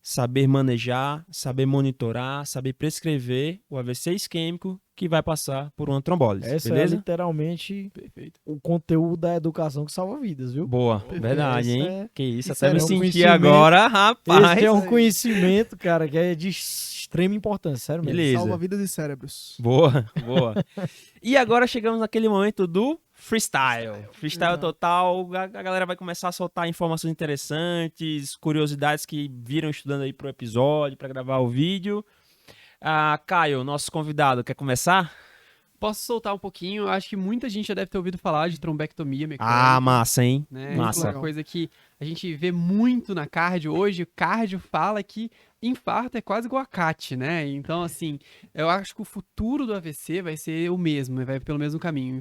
saber manejar, saber monitorar, saber prescrever o AVC isquêmico que vai passar por uma trombólise. Essa é beleza? literalmente Perfeito. o conteúdo da educação que salva vidas, viu? Boa, verdade, hein? Essa é- Que isso, Isso até me é um senti conhecimento. agora, rapaz. Esse é um aí. conhecimento, cara, que é de extrema importância, sério mesmo. Beleza. Salva vida de cérebros. Boa, boa. E agora chegamos naquele momento do freestyle. Freestyle Exato. total. A galera vai começar a soltar informações interessantes, curiosidades que viram estudando aí pro episódio, pra gravar o vídeo. Caio, nosso convidado, quer começar? Posso soltar um pouquinho? Eu acho que muita gente já deve ter ouvido falar de trombectomia mecânica. Massa, hein? Né? Massa. Uma coisa que a gente vê muito na cardio hoje. O cardio fala que infarto é quase igual a CAT, né? Então, assim, eu acho que o futuro do AVC vai ser o mesmo, vai pelo mesmo caminho.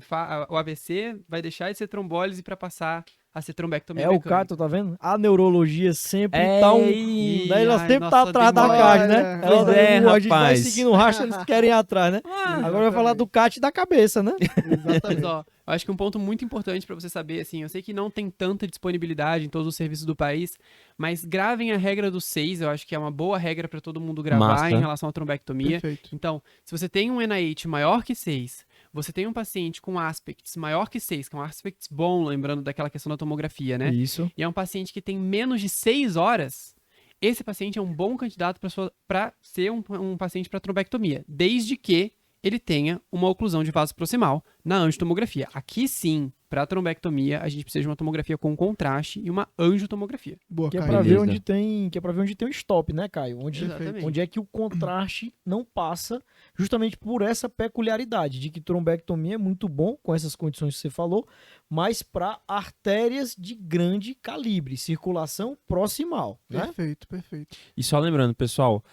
O AVC vai deixar de ser trombólise para passar a ser trombectomia É o mecânica. Cato, tá vendo? A neurologia sempre É, tá e- Daí ela ai, sempre tá nossa, atrás da demora. CAT, né? Pois Ela- é, a gente vai rapaz. seguindo o rastro, eles querem ir atrás, né? Agora vai falar do CAT da cabeça, né? Mas, Exatamente. ó, eu acho que um ponto muito importante para você saber, assim, eu sei que não tem tanta disponibilidade em todos os serviços do país, mas gravem a regra dos 6, eu acho que é uma boa regra para todo mundo gravar Massa. em relação à trombectomia. Perfeito. Então, se você tem um NIH maior que 6, você tem um paciente com aspects maior que 6, que é um aspects bom, lembrando daquela questão da tomografia, né? Isso. E é um paciente que tem menos de 6 horas, esse paciente é um bom candidato para ser um paciente para trombectomia, desde que ele tenha uma oclusão de vaso proximal na angiotomografia. Aqui sim, para trombectomia, a gente precisa de uma tomografia com contraste e uma angiotomografia. Boa, Que é Caio. pra ver Beleza. onde tem, que é para ver onde tem o stop, né, Caio? Exatamente. Onde é que o contraste não passa, justamente por essa peculiaridade de que trombectomia é muito bom com essas condições que você falou, mas para artérias de grande calibre, circulação proximal, né? Perfeito, perfeito. E só lembrando, pessoal,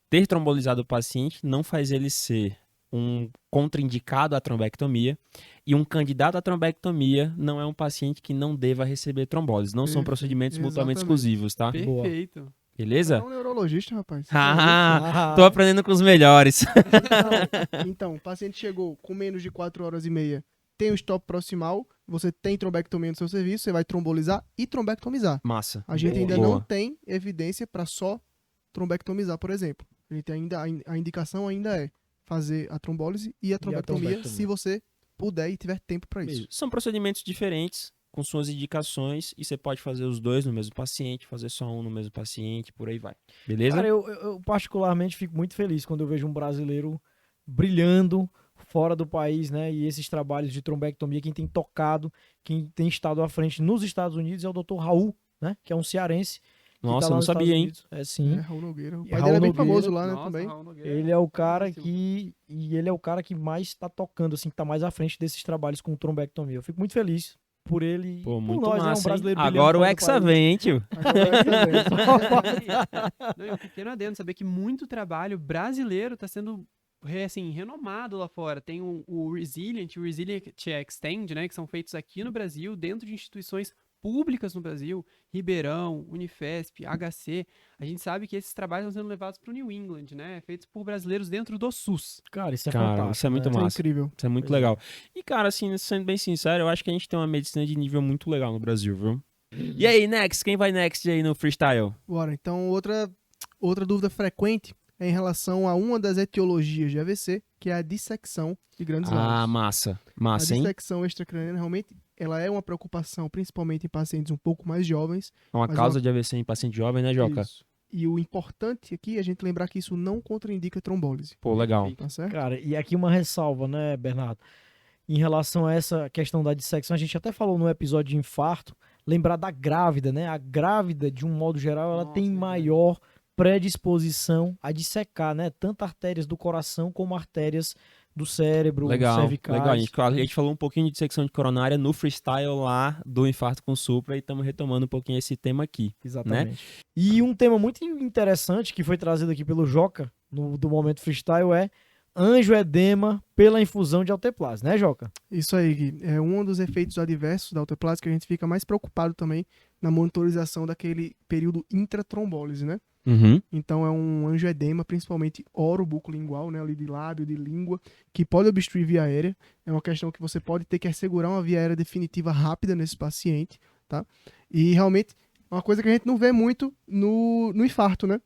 ter trombolizado o paciente não faz ele ser um contraindicado à trombectomia e um candidato à trombectomia não é um paciente que não deva receber trombólise. Não são Perfeito, procedimentos mutuamente exatamente. exclusivos, tá? Boa. Perfeito. Beleza? É um neurologista, rapaz. Ah, tô aprendendo com os melhores. Então, o paciente chegou com menos de 4 horas e meia, tem o stop proximal, você tem trombectomia no seu serviço, você vai trombolizar e trombectomizar. Massa. A gente Boa. ainda Boa. não tem evidência para só trombectomizar, por exemplo. A gente ainda a indicação ainda é fazer a trombólise e a trombectomia, trombectomia. se você puder e tiver tempo para isso. São procedimentos diferentes, com suas indicações, e você pode fazer os dois no mesmo paciente, fazer só um no mesmo paciente, por aí vai. Beleza? Cara, eu particularmente fico muito feliz quando eu vejo um brasileiro brilhando fora do país, né? E esses trabalhos de trombectomia, quem tem tocado, quem tem estado à frente nos Estados Unidos é o Dr. Raul, né? Que é um cearense. Nossa, tá lá eu não nos sabia, Estados hein? Unidos. É sim. É, Raul Nogueira. O E pai Raul dele é bem Nogueira, famoso lá, né, Nossa, também. Raul Nogueira. Ele é o cara Brasil. que. E ele é o cara que mais tá tocando, assim, que tá mais à frente desses trabalhos com trombectomia. Eu fico muito feliz por ele e Pô, por muito nós, né? Um massa, hein? brasileiro brilhando Agora o fora do Hexa país. vem, hein, tio? Não, e um pequeno adendo, saber que muito trabalho brasileiro está sendo assim, renomado lá fora. Tem o Resilient Extend, né, que são feitos aqui no Brasil, dentro de instituições públicas no Brasil, Ribeirão, Unifesp, HC. A gente sabe que esses trabalhos estão sendo levados para o New England, né, feitos por brasileiros dentro do SUS. Cara, isso é Cara, fantástico. isso é muito né? Isso é massa. incrível. Isso é muito Pois é. legal. E, cara, assim, sendo bem sincero, eu acho que a gente tem uma medicina de nível muito legal no Brasil, viu? E aí, next? Quem vai next aí no freestyle? Bora, então outra dúvida frequente é em relação a uma das etiologias de AVC, que é a dissecção de grandes Ah, vasos. massa. A Massa, hein? dissecção extracraniana realmente ela é uma preocupação, principalmente em pacientes um pouco mais jovens. É uma Mas causa de AVC em paciente jovem, né, Joca? Isso. E o importante aqui é a gente lembrar que isso não contraindica trombólise, Pô, legal. tá certo? Cara, e aqui uma ressalva, né, Bernardo? Em relação a essa questão da dissecção, a gente até falou no episódio de infarto, lembrar da grávida, né? A grávida, de um modo geral, ela Nossa, tem verdade. maior predisposição a dissecar, né? Tanto artérias do coração como artérias do cérebro, Legal, cervicais. legal. A gente falou um pouquinho de dissecção de coronária no freestyle lá do Infarto com Supra e estamos retomando um pouquinho esse tema aqui. Exatamente. E um tema muito interessante que foi trazido aqui pelo Joca, do Momento Freestyle, é angioedema pela infusão de alteplase, né, Joca? Isso aí, Gui. É um dos efeitos adversos da alteplase que a gente fica mais preocupado também na monitorização daquele período intratrombólise, né? Uhum. Então é um angioedema, principalmente orobucolingual, né, ali de lábio, de língua, que pode obstruir via aérea. É uma questão que você pode ter que assegurar uma via aérea definitiva rápida nesse paciente, tá? E realmente é uma coisa que a gente não vê muito no infarto, né?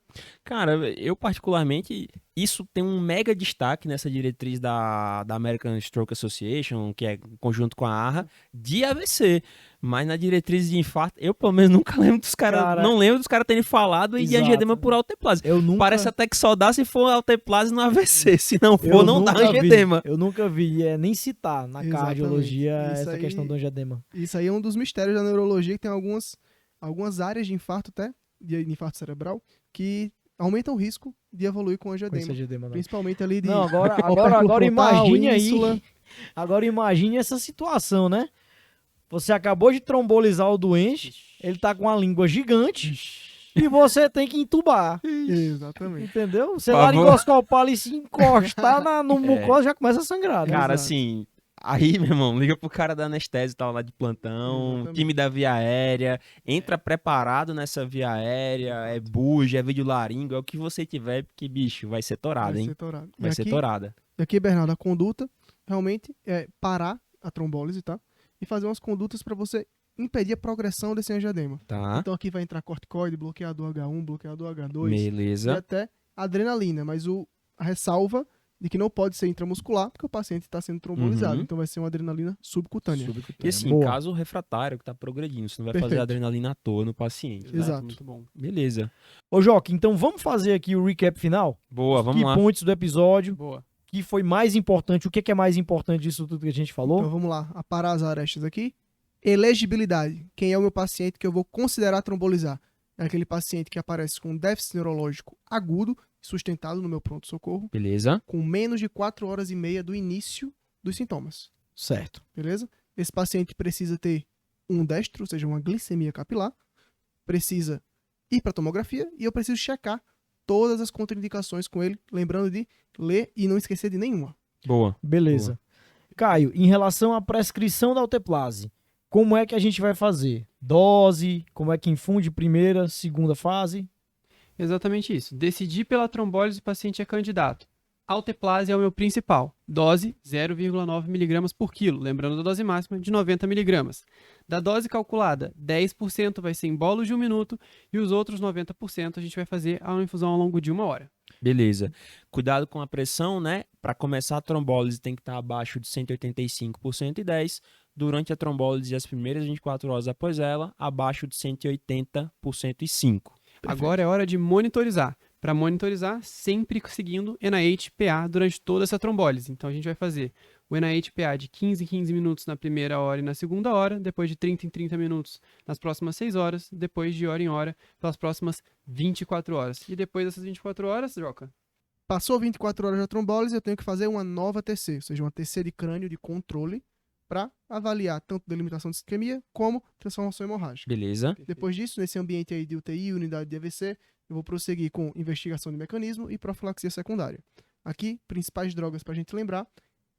Cara, eu particularmente, isso tem um mega destaque nessa diretriz da American Stroke Association, que é conjunto com a ARRA, de AVC. Mas na diretriz de infarto, eu pelo menos nunca lembro dos caras, Cara, não lembro dos caras terem falado de exato. angioedema por alteplase. Eu nunca... Parece até que só dá se for alteplase no AVC, se não for, eu não dá nunca vi, angioedema. Eu nunca vi, nem citar na Exatamente. cardiologia Isso essa aí- questão do angioedema. Isso aí é um dos mistérios da neurologia, que tem algumas áreas de infarto até, de infarto cerebral, que aumentam o risco de evoluir com Com esse angioedema. angioedema, não. Principalmente ali de Não, agora frontal, imagine ínsula. aí. Agora imagine essa situação, né? Você acabou de trombolizar o doente, ele tá com a língua gigante e você tem que entubar. Exatamente. Entendeu? Você Por lá favor. laringoscopar ali, se encostar no mucosa, já começa a sangrar, né? Cara, Exato. assim, aí, meu irmão, liga pro cara da anestesia e tal lá de plantão, Exatamente. time da via aérea, entra preparado nessa via aérea, é buja, é vídeo laringo, é o que você tiver, porque, bicho, vai ser torada, Vai hein? ser torado. Vai E ser aqui, torada. e aqui, Bernardo, a conduta realmente é parar a trombólise, tá? E fazer umas condutas para você impedir a progressão desse angioedema. Tá? Então aqui vai entrar corticoide, bloqueador H1, bloqueador H2 e Beleza. até adrenalina, mas a ressalva de que não pode ser intramuscular, porque o paciente está sendo trombolizado. Uhum. Então vai ser uma adrenalina subcutânea. E assim, Boa. caso refratário que tá progredindo, você não vai fazer Perfeito. adrenalina à toa no paciente. Exato. Muito bom. Beleza. Ô, Joca, então vamos fazer aqui o recap final? Boa, vamos Key lá. points do episódio, Boa. que foi mais importante, o que é mais importante disso tudo que a gente falou? Então vamos lá, aparar as arestas aqui. Elegibilidade. Quem é o meu paciente que eu vou considerar trombolizar? É aquele paciente que aparece com déficit neurológico agudo, sustentado no meu pronto-socorro, Beleza. com menos de 4 horas e meia do início dos sintomas. Certo. Beleza? Esse paciente precisa ter um destro, ou seja, uma glicemia capilar, precisa ir para tomografia e eu preciso checar todas as contraindicações com ele, lembrando de ler e não esquecer de nenhuma. Boa. Beleza. Caio, em relação à prescrição da alteplase, como é que a gente vai fazer? Dose, como é que infunde primeira, segunda fase? Exatamente isso. Decidir pela trombólise, o paciente é candidato. Alteplase é o meu principal. Dose 0,9 mg por quilo, lembrando da dose máxima de 90 mg. Da dose calculada, 10% vai ser em bolos de 1 minuto e os outros 90% a gente vai fazer a infusão ao longo de 1 hora. Beleza. Cuidado com a pressão, né? Para começar a trombólise tem que estar abaixo de 185 por 110. Durante a trombólise, as primeiras 24 horas após ela, abaixo de 180 por 105. Agora é hora de monitorizar. Para monitorizar, sempre seguindo NIH PA durante toda essa trombólise. Então a gente vai fazer o NAHPA de 15 em 15 minutos na primeira hora e na segunda hora, depois de 30 em 30 minutos nas próximas 6 horas, depois de hora em hora pelas próximas 24 horas. E depois dessas 24 horas, Joca? Passou 24 horas da trombólise, eu tenho que fazer uma nova TC, ou seja, uma TC de crânio de controle para avaliar tanto delimitação de isquemia como transformação hemorrágica. Beleza. Depois disso, nesse ambiente aí de UTI, unidade de AVC, eu vou prosseguir com investigação de mecanismo e profilaxia secundária. Aqui, principais drogas para a gente lembrar: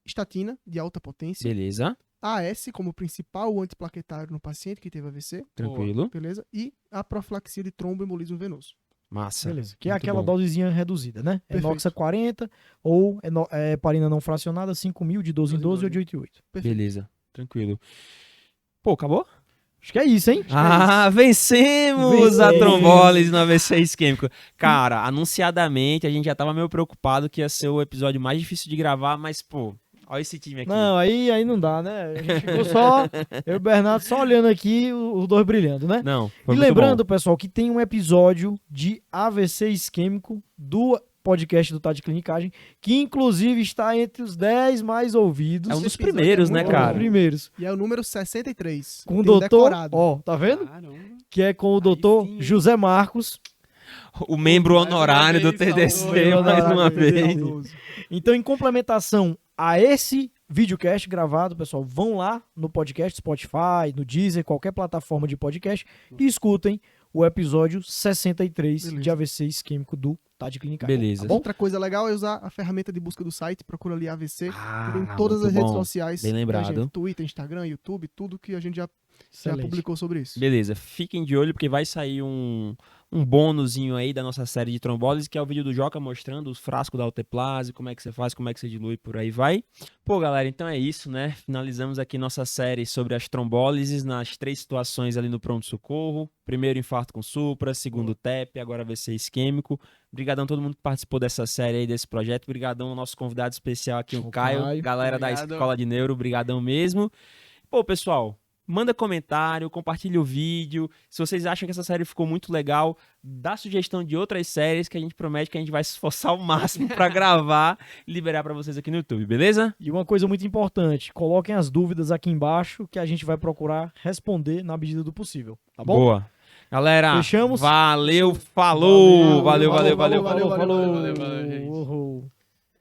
estatina, de alta potência, Beleza. AS como principal antiplaquetário no paciente que teve AVC, Tranquilo. beleza? E a profilaxia de tromboembolismo venoso. Massa. Beleza. Que é Muito aquela bom. dosezinha reduzida, né? Perfeito. Enoxa 40 ou heparina não fracionada 5.000 de 12 em 12 ou de 8 em 8. Perfeito. Beleza. Tranquilo. Pô, acabou? Acho que é isso, hein? Vencemos a Vencemos. trombólise no AVC isquêmico. Cara, anunciadamente a gente já tava meio preocupado que ia ser o episódio mais difícil de gravar, mas, pô, olha esse time aqui. Não, aí não dá, né? A gente ficou só, eu e o Bernardo só olhando aqui, os dois brilhando, né? Não, foi E muito lembrando, bom. pessoal, que tem um episódio de AVC isquêmico do podcast do Tá de Clinicagem, que inclusive está entre os 10 mais ouvidos. É um dos episódio primeiros, é né, muito É um dos cara? primeiros. E é o número 63. Com o Tenho doutor, decorado. ó, tá vendo? Caramba. Que é com o doutor sim. José Marcos. O membro Mais uma honorário do vez, TDC, saudoso. mais uma Honorário do vez. TDC. Então, em complementação a esse videocast gravado, pessoal, vão lá no podcast, Spotify, no Deezer, qualquer plataforma de podcast e escutem o episódio 63 de Beleza. AVC isquêmico do Tá de Clinicagem. Beleza. Tá bom? Outra coisa legal é usar a ferramenta de busca do site, procura ali AVC, Ah, tem todas muito as redes bom. sociais. Bem da lembrado. gente, Twitter, Instagram, YouTube, tudo que a gente já Excelente. publicou sobre isso. Beleza, fiquem de olho porque vai sair um bônusinho aí da nossa série de trombólise, que é o vídeo do Joca mostrando os frascos da alteplase, como é que você faz, como é que você dilui, por aí vai. Pô, galera, então é isso, né? Finalizamos aqui nossa série sobre as trombólises nas 3 situações ali no pronto-socorro. Primeiro infarto com supra, segundo TEP, agora AVC isquêmico. Obrigadão a todo mundo que participou dessa série aí, desse projeto. Obrigadão ao nosso convidado especial aqui, o O Caio, Caio. galera da Obrigado. Escola de Neuro, obrigadão mesmo. Pô, pessoal, manda comentário, compartilha o vídeo. Se vocês acham que essa série ficou muito legal, dá sugestão de outras séries que a gente promete que a gente vai se esforçar ao máximo pra gravar e liberar pra vocês aqui no YouTube, beleza? E uma coisa muito importante, coloquem as dúvidas aqui embaixo que a gente vai procurar responder na medida do possível, tá bom? Boa. Galera, Fechamos? valeu, falou. Valeu, valeu, valeu. valeu, valeu, valeu, valeu, gente. Uhul.